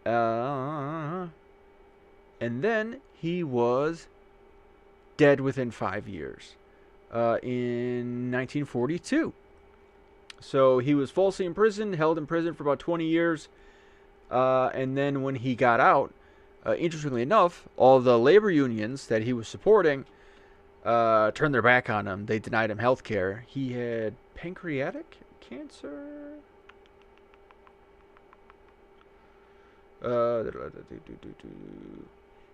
And then he was dead within 5 years. In 1942. So he was falsely imprisoned, held in prison for about 20 years. And then when he got out, interestingly enough, all the labor unions that he was supporting turned their back on him. They denied him health care. He had pancreatic cancer.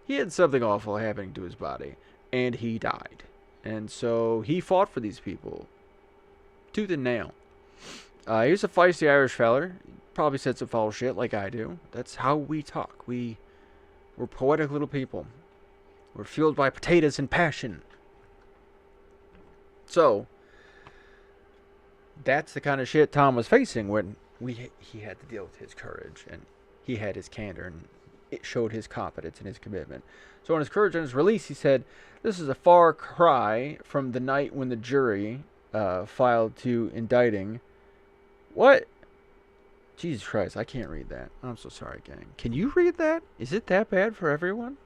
He had something awful happening to his body, and he died. And so he fought for these people, tooth and nail. He was a feisty Irish feller. Probably said some foul shit like I do. That's how we talk. We're poetic little people. We're fueled by potatoes and passion. So, that's the kind of shit Tom was facing when he had to deal with his courage, and he had his candor, and it showed his competence and his commitment. So on his courage and his release, he said, "This is a far cry from the night when the jury filed to indicting." What? Jesus Christ, I can't read that. I'm so sorry, gang. Can you read that? Is it that bad for everyone?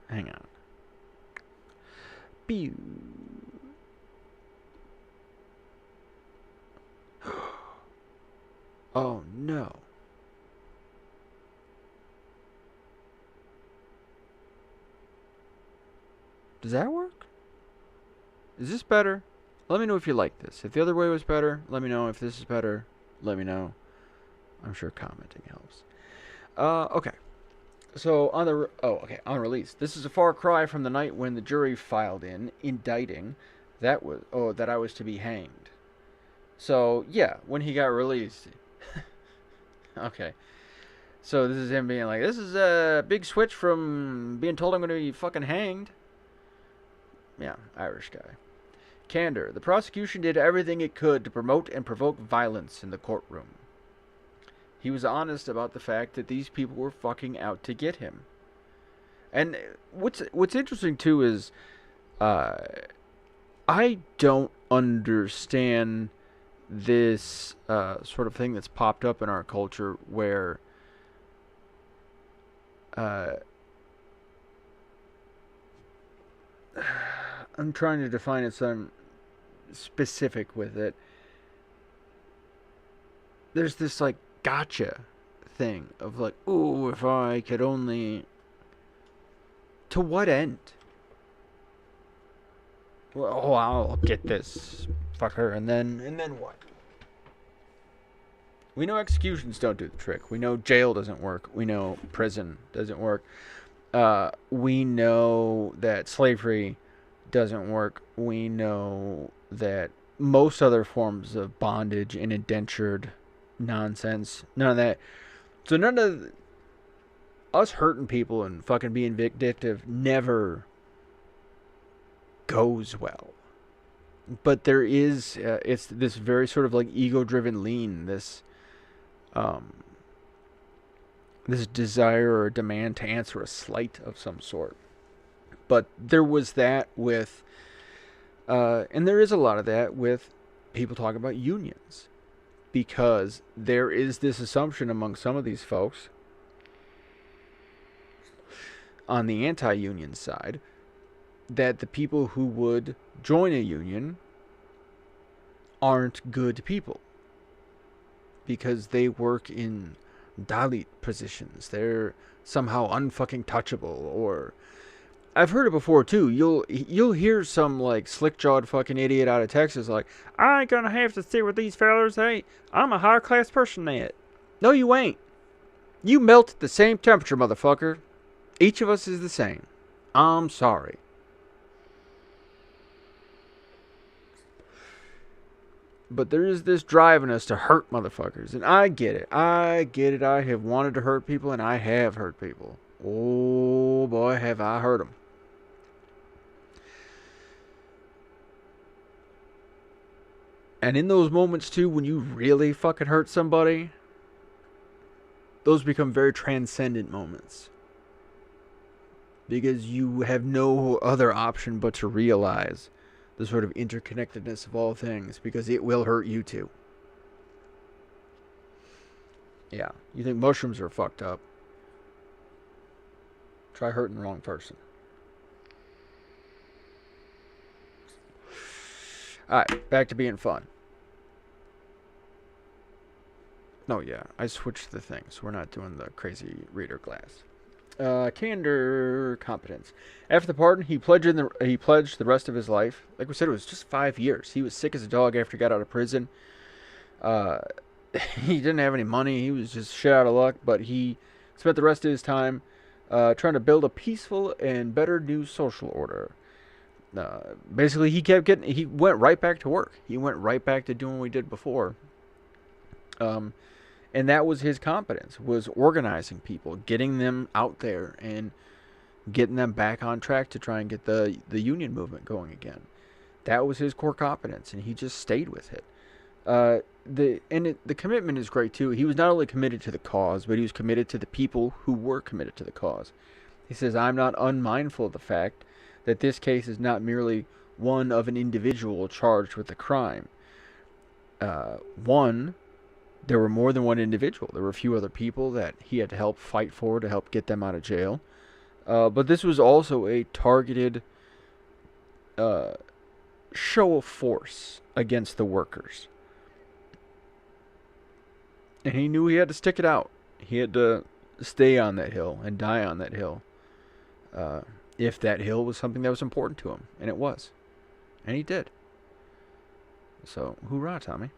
Hang on. Pew. Oh no. Does that work? Is this better? Let me know if you like this. If the other way was better, let me know. If this is better, let me know. I'm sure commenting helps. Okay. So on release. This is a far cry from the night when the jury filed in indicting that I was to be hanged. So yeah, when he got released. Okay. So this is him being like, this is a big switch from being told I'm going to be fucking hanged. Yeah, Irish guy. Candor. The prosecution did everything it could to promote and provoke violence in the courtroom. He was honest about the fact that these people were fucking out to get him. And what's interesting too is, I don't understand this sort of thing that's popped up in our culture where I'm trying to define it so I'm specific with it. There's this like gotcha thing of like, ooh, if I could only. To what end? Well, oh, I'll get this fucker, and then what? We know executions don't do the trick. We know jail doesn't work. We know prison doesn't work. We know that slavery doesn't work. We know that most other forms of bondage and indentured nonsense, none of that. So none of us hurting people and fucking being vindictive never goes well. But there is, it's this very sort of like ego-driven lean, this desire or demand to answer a slight of some sort. But there was that with, and there is a lot of that with people talking about unions. Because there is this assumption among some of these folks on the anti-union side that the people who would join a union aren't good people because they work in Dalit positions. They're somehow unfucking touchable. Or I've heard it before too. You'll hear some like slick-jawed fucking idiot out of Texas like, I ain't gonna have to sit with these fellers. Hey, I'm a higher class person than it. No, you ain't. You melt at the same temperature, motherfucker. Each of us is the same. I'm sorry. But there is this drive in us to hurt motherfuckers. And I get it. I get it. I have wanted to hurt people, and I have hurt people. Oh, boy, have I hurt them. And in those moments, too, when you really fucking hurt somebody, those become very transcendent moments. Because you have no other option but to realize the sort of interconnectedness of all things, because it will hurt you too. Yeah, you think mushrooms are fucked up? Try hurting the wrong person. Alright, back to being fun. No, yeah, I switched the things. We're not doing the crazy reader glass. Candor competence. After the pardon, he pledged the rest of his life. Like we said, it was just 5 years. He was sick as a dog after he got out of prison. He didn't have any money. He was just shit out of luck. But he spent the rest of his time trying to build a peaceful and better new social order. Basically, he went right back to work. He went right back to doing what we did before. And that was his competence, was organizing people, getting them out there and getting them back on track to try and get the union movement going again. That was his core competence, and he just stayed with it. The commitment is great, too. He was not only committed to the cause, but he was committed to the people who were committed to the cause. He says, I'm not unmindful of the fact that this case is not merely one of an individual charged with a crime. There were more than one individual. There were a few other people that he had to help fight for to help get them out of jail. But this was also a targeted show of force against the workers. And he knew he had to stick it out. He had to stay on that hill and die on that hill. If that hill was something that was important to him. And it was. And he did. So, hoorah, Tommy.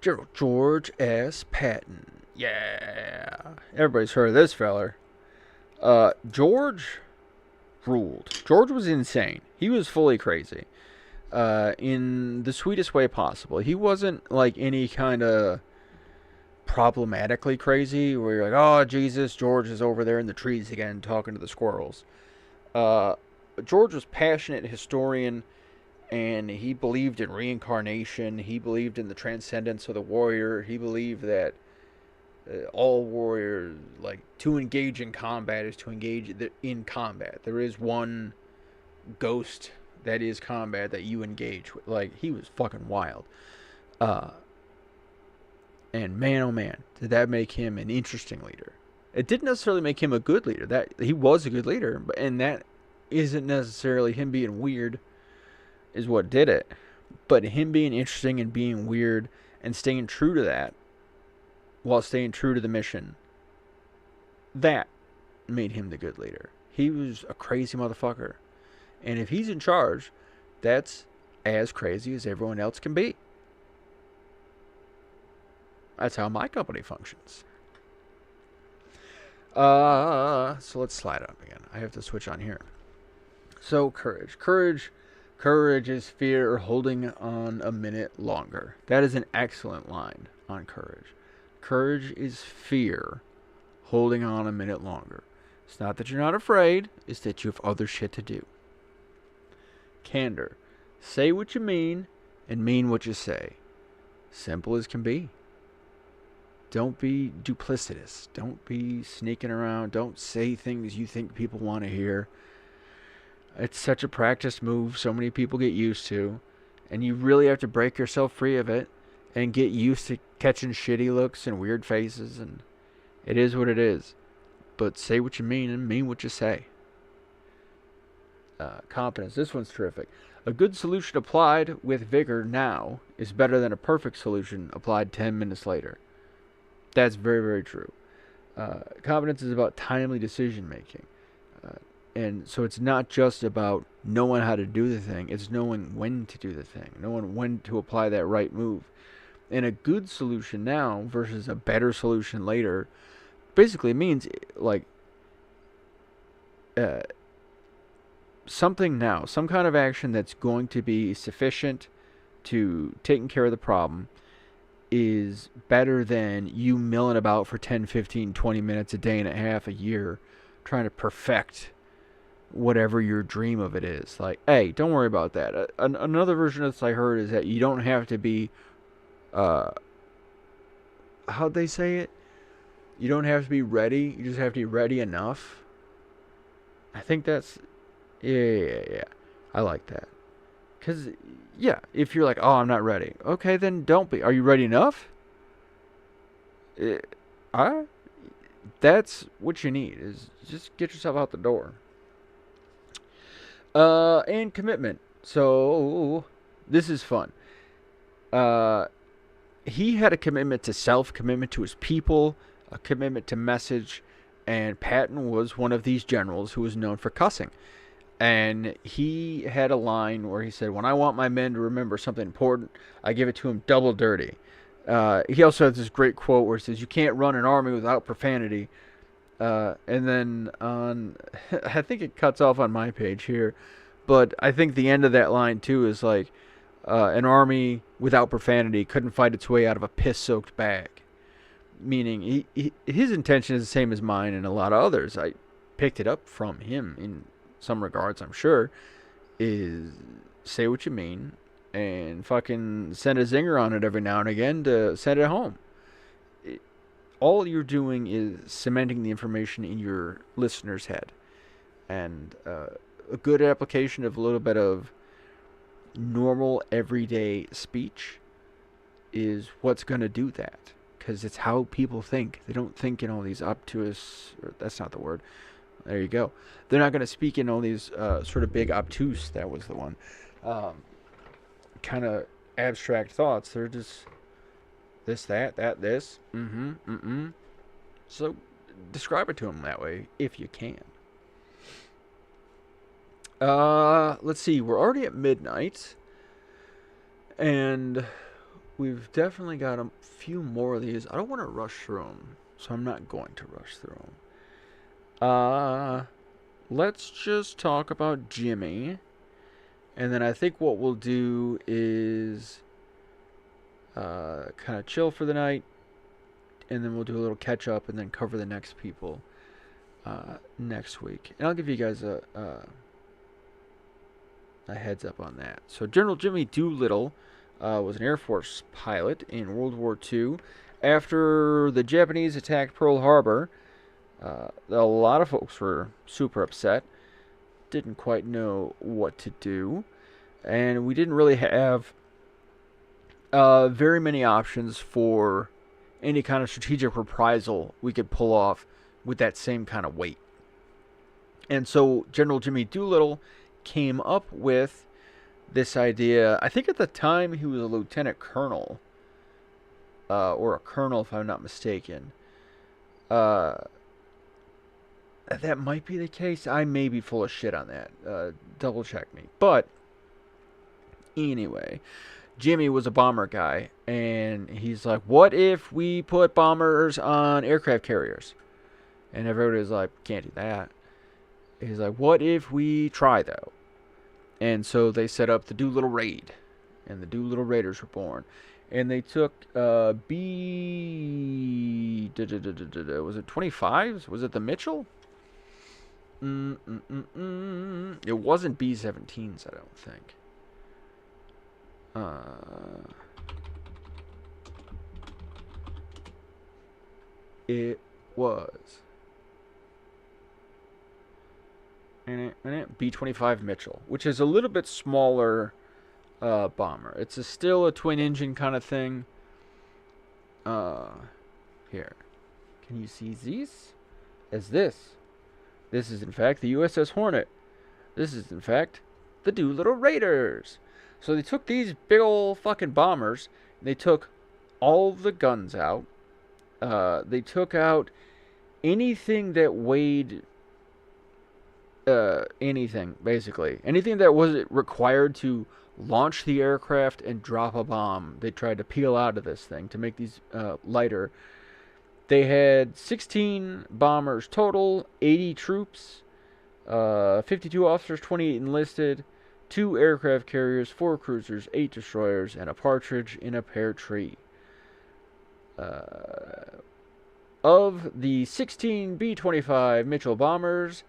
Gerald George S. Patton. Yeah. Everybody's heard of this feller. George ruled. George was insane. He was fully crazy. In the sweetest way possible. He wasn't like any kind of problematically crazy where you're like, oh, Jesus, George is over there in the trees again talking to the squirrels. George was passionate historian, and he believed in reincarnation. He believed in the transcendence of the warrior. He believed that all warriors, like, to engage in combat is to engage in combat. There is one ghost that is combat that you engage with. Like, he was fucking wild. And man, oh man, did that make him an interesting leader. It didn't necessarily make him a good leader. That he was a good leader, and that isn't necessarily him being weird is what did it. But him being interesting and being weird and staying true to that while staying true to the mission, that made him the good leader. He was a crazy motherfucker. And if he's in charge, that's as crazy as everyone else can be. That's how my company functions. So let's slide up again. I have to switch on here. So courage. Courage is fear holding on a minute longer. That is an excellent line on courage. Courage is fear holding on a minute longer. It's not that you're not afraid, it's that you have other shit to do. Candor. Say what you mean and mean what you say. Simple as can be. Don't be duplicitous. Don't be sneaking around. Don't say things you think people want to hear. It's such a practiced move so many people get used to. And you really have to break yourself free of it and get used to catching shitty looks and weird faces. And it is what it is. But say what you mean and mean what you say. Competence. This one's terrific. A good solution applied with vigor now is better than a perfect solution applied 10 minutes later. That's very, very true. Competence is about timely decision making. And so it's not just about knowing how to do the thing, it's knowing when to do the thing, knowing when to apply that right move. And a good solution now versus a better solution later basically means like something now, some kind of action that's going to be sufficient to taking care of the problem is better than you milling about for 10, 15, 20 minutes a day and a half a year trying to perfect whatever your dream of it is. Like, hey, don't worry about that. Another version of this I heard is that you don't have to be, how'd they say it? You don't have to be ready. You just have to be ready enough. I think that's, yeah. I like that. Because, yeah, if you're like, oh, I'm not ready. Okay, then don't be. Are you ready enough? That's what you need, is just get yourself out the door. And commitment. So, this is fun. He had a commitment to self, commitment to his people, a commitment to message, and Patton was one of these generals who was known for cussing. And he had a line where he said, when I want my men to remember something important, I give it to them double dirty. He also has this great quote where he says, you can't run an army without profanity. And then on, I think it cuts off on my page here, but I think the end of that line too is like, an army without profanity couldn't fight its way out of a piss-soaked bag. Meaning, his intention is the same as mine and a lot of others. I picked it up from him in some regards, I'm sure, is say what you mean and fucking send a zinger on it every now and again to send it home. All you're doing is cementing the information in your listener's head. And a good application of a little bit of normal everyday speech is what's going to do that. Because it's how people think. They don't think in all these obtuse, or that's not the word. There you go. They're not going to speak in all these sort of big obtuse, that was the one, kind of abstract thoughts. They're just this, that, this, So describe it to them that way if you can. Let's see. We're already at midnight. And we've definitely got a few more of these. I don't want to rush through them, so I'm not going to rush through them. Let's just talk about Jimmy. And then I think what we'll do is kind of chill for the night. And then we'll do a little catch up and then cover the next people next week. And I'll give you guys a heads up on that. So General Jimmy Doolittle was an Air Force pilot in World War II. After the Japanese attacked Pearl Harbor, a lot of folks were super upset. Didn't quite know what to do. And we didn't really have very many options for any kind of strategic reprisal we could pull off with that same kind of weight. And so General Jimmy Doolittle came up with this idea. I think at the time he was a lieutenant colonel, or a colonel if I'm not mistaken. That might be the case. I may be full of shit on that. Double check me. But anyway, Jimmy was a bomber guy, and he's like, what if we put bombers on aircraft carriers? And everybody was like, can't do that. He's like, what if we try, though? And so they set up the Doolittle Raid, and the Doolittle Raiders were born. And they took was it 25s? Was it the Mitchell? It wasn't B-17s, I don't think. It was B-25 Mitchell, which is a little bit smaller bomber. It's still a twin engine kind of thing. Here, can you see these? This is in fact the USS Hornet. This is in fact the Doolittle Raiders. So they took these big old fucking bombers. They took all the guns out. They took out anything that weighed anything, basically. Anything that was required to launch the aircraft and drop a bomb. They tried to peel out of this thing to make these lighter. They had 16 bombers total, 80 troops, 52 officers, 28 enlisted, 2 aircraft carriers, 4 cruisers, 8 destroyers, and a partridge in a pear tree. Of the 16 B-25 Mitchell bombers,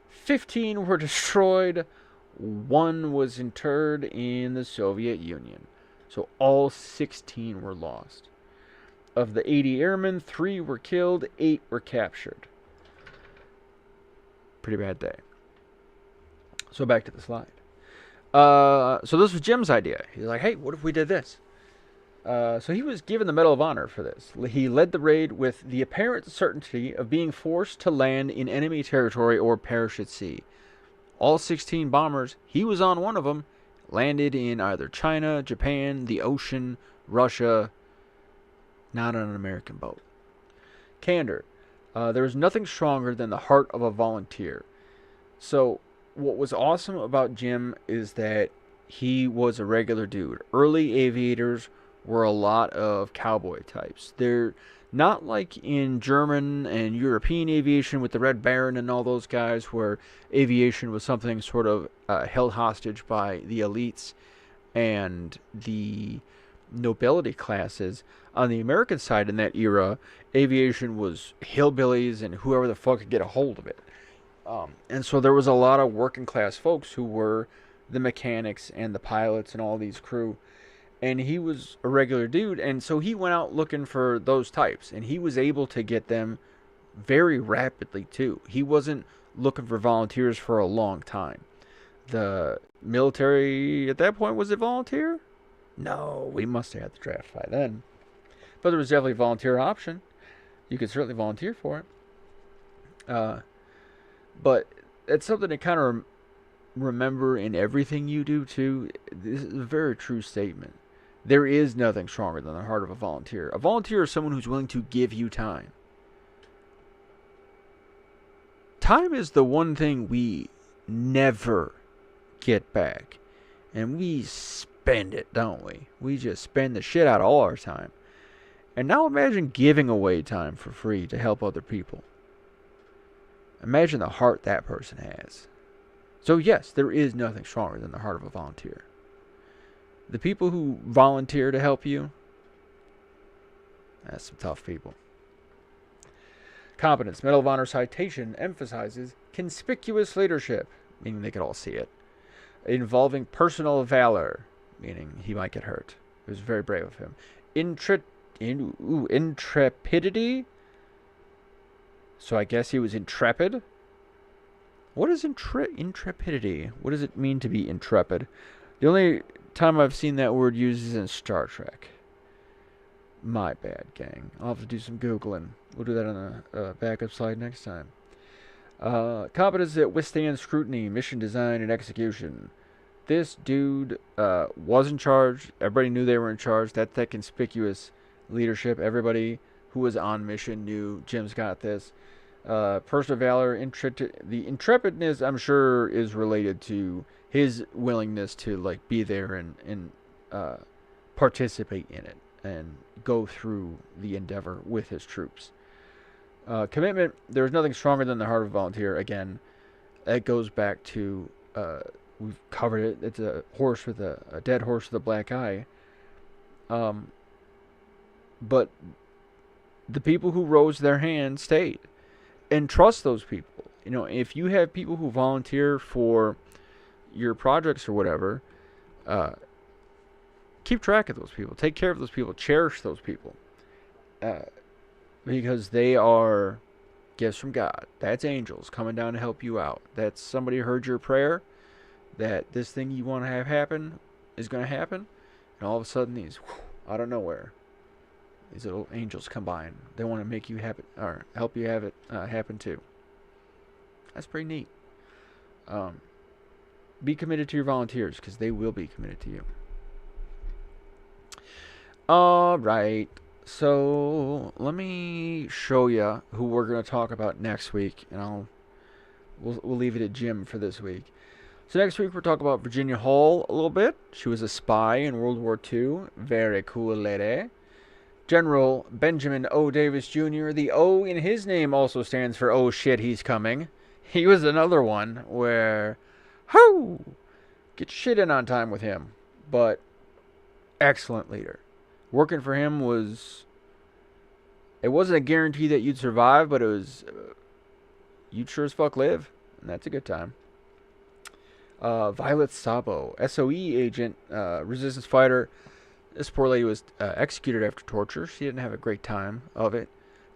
15 were destroyed, 1 was interred in the Soviet Union. So all 16 were lost. Of the 80 airmen, 3 were killed, 8 were captured. Pretty bad day. So back to the slide. So this was Jim's idea. He's like, hey, what if we did this? So he was given the Medal of Honor for this. He led the raid with the apparent certainty of being forced to land in enemy territory or perish at sea. All 16 bombers, he was on one of them, landed in either China, Japan, the ocean, Russia, not on an American boat. Candor. There was nothing stronger than the heart of a volunteer. So what was awesome about Jim is that he was a regular dude. Early aviators were a lot of cowboy types. They're not like in German and European aviation with the Red Baron and all those guys, where aviation was something sort of held hostage by the elites and the nobility classes. On the American side in that era, aviation was hillbillies and whoever the fuck could get a hold of it. And so there was a lot of working class folks who were the mechanics and the pilots and all these crew. And he was a regular dude, and so he went out looking for those types, and he was able to get them very rapidly too. He wasn't looking for volunteers for a long time. The military at that point, was it volunteer? No, we must have had the draft by then. But there was definitely a volunteer option. You could certainly volunteer for it. But it's something to kind of remember in everything you do too. This is a very true statement. There is nothing stronger than the heart of a volunteer. A volunteer is someone who's willing to give you time. Time is the one thing we never get back. And we spend spend it, don't we? We just spend the shit out of all our time. And now imagine giving away time for free to help other people. Imagine the heart that person has. So yes, there is nothing stronger than the heart of a volunteer. The people who volunteer to help you, that's some tough people. Competence. Medal of Honor citation emphasizes conspicuous leadership, meaning they could all see it, involving personal valor, meaning he might get hurt. It was very brave of him. Intrepidity. So I guess he was intrepid. What is intrepidity? What does it mean to be intrepid? The only time I've seen that word used is in Star Trek. My bad, gang. I'll have to do some Googling. We'll do that on a backup slide next time. Competence that withstands scrutiny, mission design, and execution. This dude was in charge. Everybody knew they were in charge. That's that conspicuous leadership. Everybody who was on mission knew Jim's got this. Personal valor, the intrepidness, I'm sure, is related to his willingness to like be there and participate in it and go through the endeavor with his troops. Commitment, there's nothing stronger than the heart of a volunteer. Again, that goes back to, we've covered it. It's a horse with a dead horse with a black eye. But the people who rose their hand stayed. And trust those people. You know, if you have people who volunteer for your projects or whatever, keep track of those people. Take care of those people. Cherish those people. Because they are gifts from God. That's angels coming down to help you out. That's somebody who heard your prayer, that this thing you want to have happen is going to happen. And all of a sudden, these, out of nowhere, these little angels come by and they want to make you happen, or help you have it happen too. That's pretty neat. Be committed to your volunteers, because they will be committed to you. Alright, so let me show you who we're going to talk about next week, and we'll leave it at Jim for this week. So next week we're talking about Virginia Hall a little bit. She was a spy in World War II. Very cool lady. General Benjamin O. Davis Jr. The O in his name also stands for "Oh shit, he's coming." He was another one where, get shit in on time with him. But excellent leader. Working for him it wasn't a guarantee that you'd survive, but it was, you'd sure as fuck live. And that's a good time. Violet Sabo, SOE agent, resistance fighter. This poor lady was executed after torture. She didn't have a great time of it.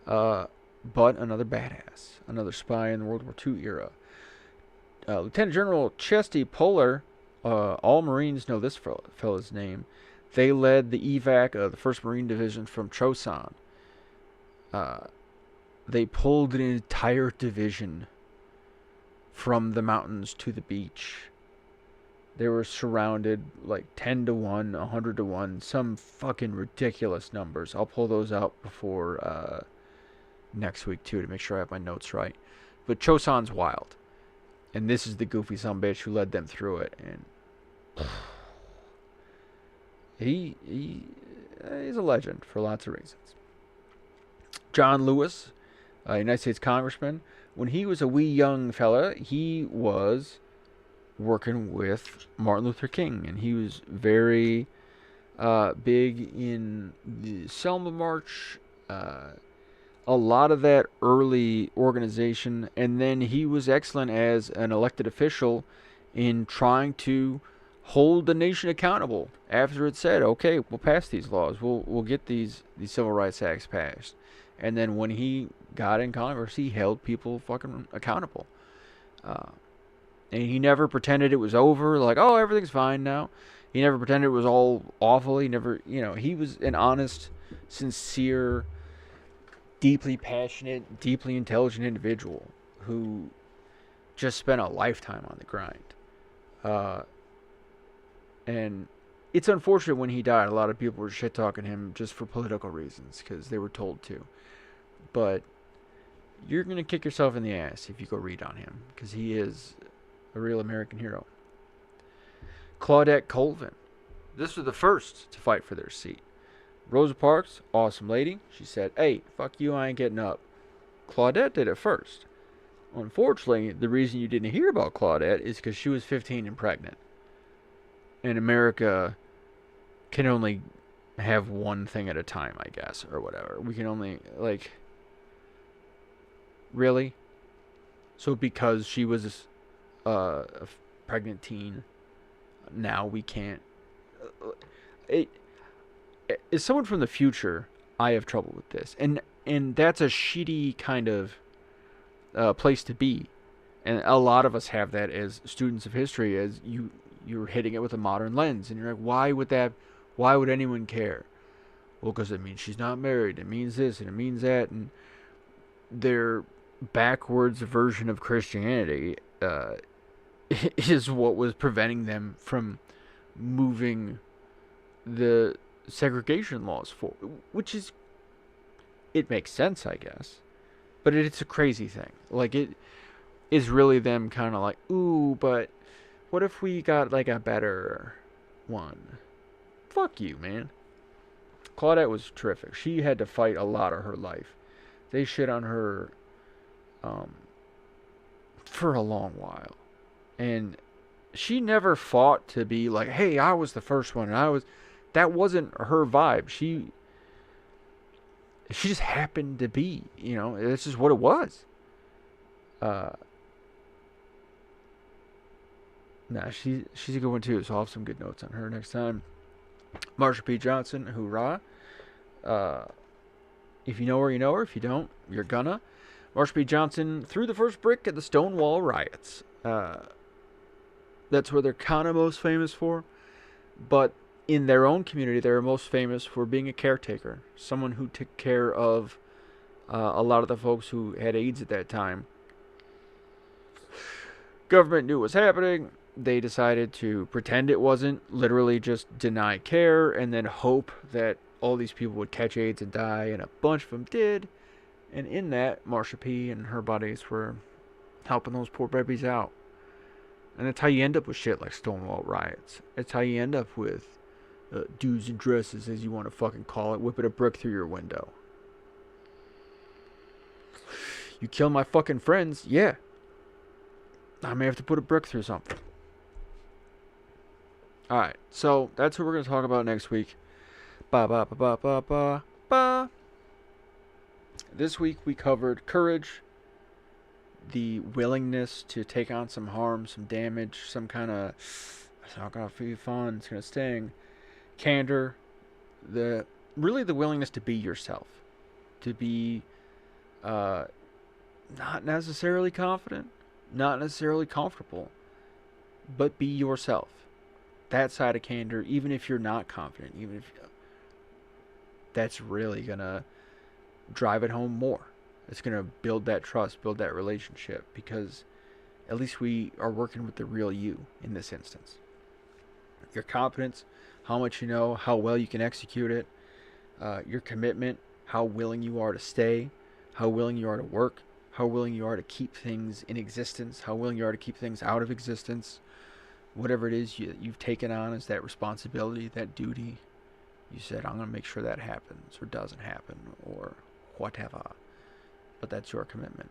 But another badass. Another spy in the World War II era. Lieutenant General Chesty Puller. All Marines know this fella's name. They led the evac of the 1st Marine Division from Chosin. They pulled an entire division from the mountains to the beach. They were surrounded like 10 to 1, 100 to 1, some fucking ridiculous numbers. I'll pull those out before next week too to make sure I have my notes right. But Chosin's wild. And this is the goofy sumbitch who led them through it. And he's a legend for lots of reasons. John Lewis, United States Congressman. When he was a wee young fella, he was working with Martin Luther King, and he was very big in the Selma March, a lot of that early organization, and then he was excellent as an elected official in trying to hold the nation accountable after it said, okay, we'll pass these laws, we'll get these civil rights acts passed. And then when he got in Congress, he held people fucking accountable. And he never pretended it was over, like, oh, everything's fine now. He never pretended it was all awful. He never, he was an honest, sincere, deeply passionate, deeply intelligent individual who just spent a lifetime on the grind. And it's unfortunate when he died. A lot of people were shit-talking him just for political reasons because they were told to. But you're going to kick yourself in the ass if you go read on him, because he is a real American hero. Claudette Colvin. This was the first to fight for their seat. Rosa Parks, awesome lady. She said, "Hey, fuck you, I ain't getting up." Claudette did it first. Unfortunately, the reason you didn't hear about Claudette is because she was 15 and pregnant. And America can only have one thing at a time, I guess, or whatever. We can only, like, really? So because she was a pregnant teen, now we can't. As someone from the future, I have trouble with this. And that's a shitty kind of place to be. And a lot of us have that as students of history, as you're hitting it with a modern lens, and you're like, why would anyone care? Well, because it means she's not married, it means this, and it means that, and their backwards version of Christianity is what was preventing them from moving the segregation laws forward, which is, it makes sense, I guess, but it's a crazy thing. Like, it is really them kind of like, ooh, but what if we got like a better one? Fuck you, man. Claudette was terrific. She had to fight a lot of her life. They shit on her for a long while. And she never fought to be like, hey, I was the first one. That wasn't her vibe. She just happened to be, it's just what it was. She's a good one too, so I'll have some good notes on her next time. Marsha P. Johnson, hoorah. If you know her, you know her. If you don't, you're gonna. Marsha P. Johnson threw the first brick at the Stonewall riots. That's what they're kind of most famous for. But in their own community, they're most famous for being a caretaker. Someone who took care of a lot of the folks who had AIDS at that time. Government knew what was happening. They decided to pretend it wasn't, literally just deny care, and then hope that all these people would catch AIDS and die, and a bunch of them did. And in that, Marsha P. and her buddies were helping those poor babies out. And that's how you end up with shit like Stonewall riots. It's how you end up with dudes in dresses, as you want to fucking call it, whipping a brick through your window. You kill my fucking friends, yeah. I may have to put a brick through something. Alright, so that's what we're going to talk about next week. This week we covered courage, the willingness to take on some harm, some damage, some kind of, it's not going to be fun, it's going to sting. Candor, really the willingness to be yourself. To be not necessarily confident, not necessarily comfortable, but be yourself. That side of candor, even if you're not confident, even if that's really gonna drive it home more. It's gonna build that trust, build that relationship, because at least we are working with the real you in this instance. Your competence, how much you know, how well you can execute it, your commitment, how willing you are to stay, how willing you are to work, how willing you are to keep things in existence, how willing you are to keep things out of existence. Whatever it is you've taken on as that responsibility, that duty, you said, I'm going to make sure that happens or doesn't happen or whatever. But that's your commitment.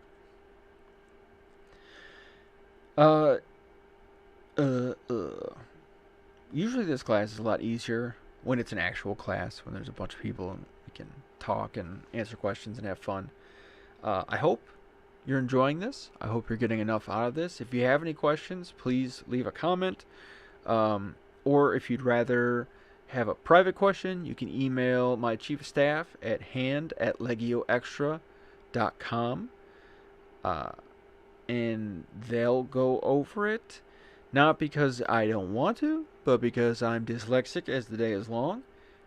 Usually this class is a lot easier when it's an actual class, when there's a bunch of people and we can talk and answer questions and have fun. I hope you're enjoying this. I hope you're getting enough out of this. If you have any questions, please leave a comment. Or if you'd rather have a private question, you can email my chief of staff at hand@legioextra.com. And they'll go over it. Not because I don't want to, but because I'm dyslexic as the day is long.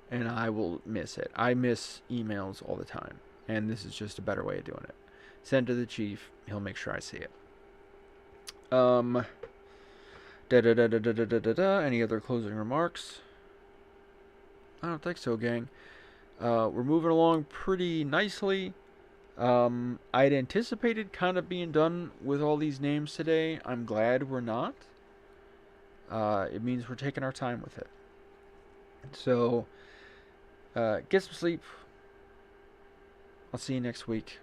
And I will miss it. I miss emails all the time. And this is just a better way of doing it. Send to the chief. He'll make sure I see it. Any other closing remarks? I don't think so, gang. We're moving along pretty nicely. I'd anticipated kind of being done with all these names today. I'm glad we're not. It means we're taking our time with it. So, get some sleep. I'll see you next week.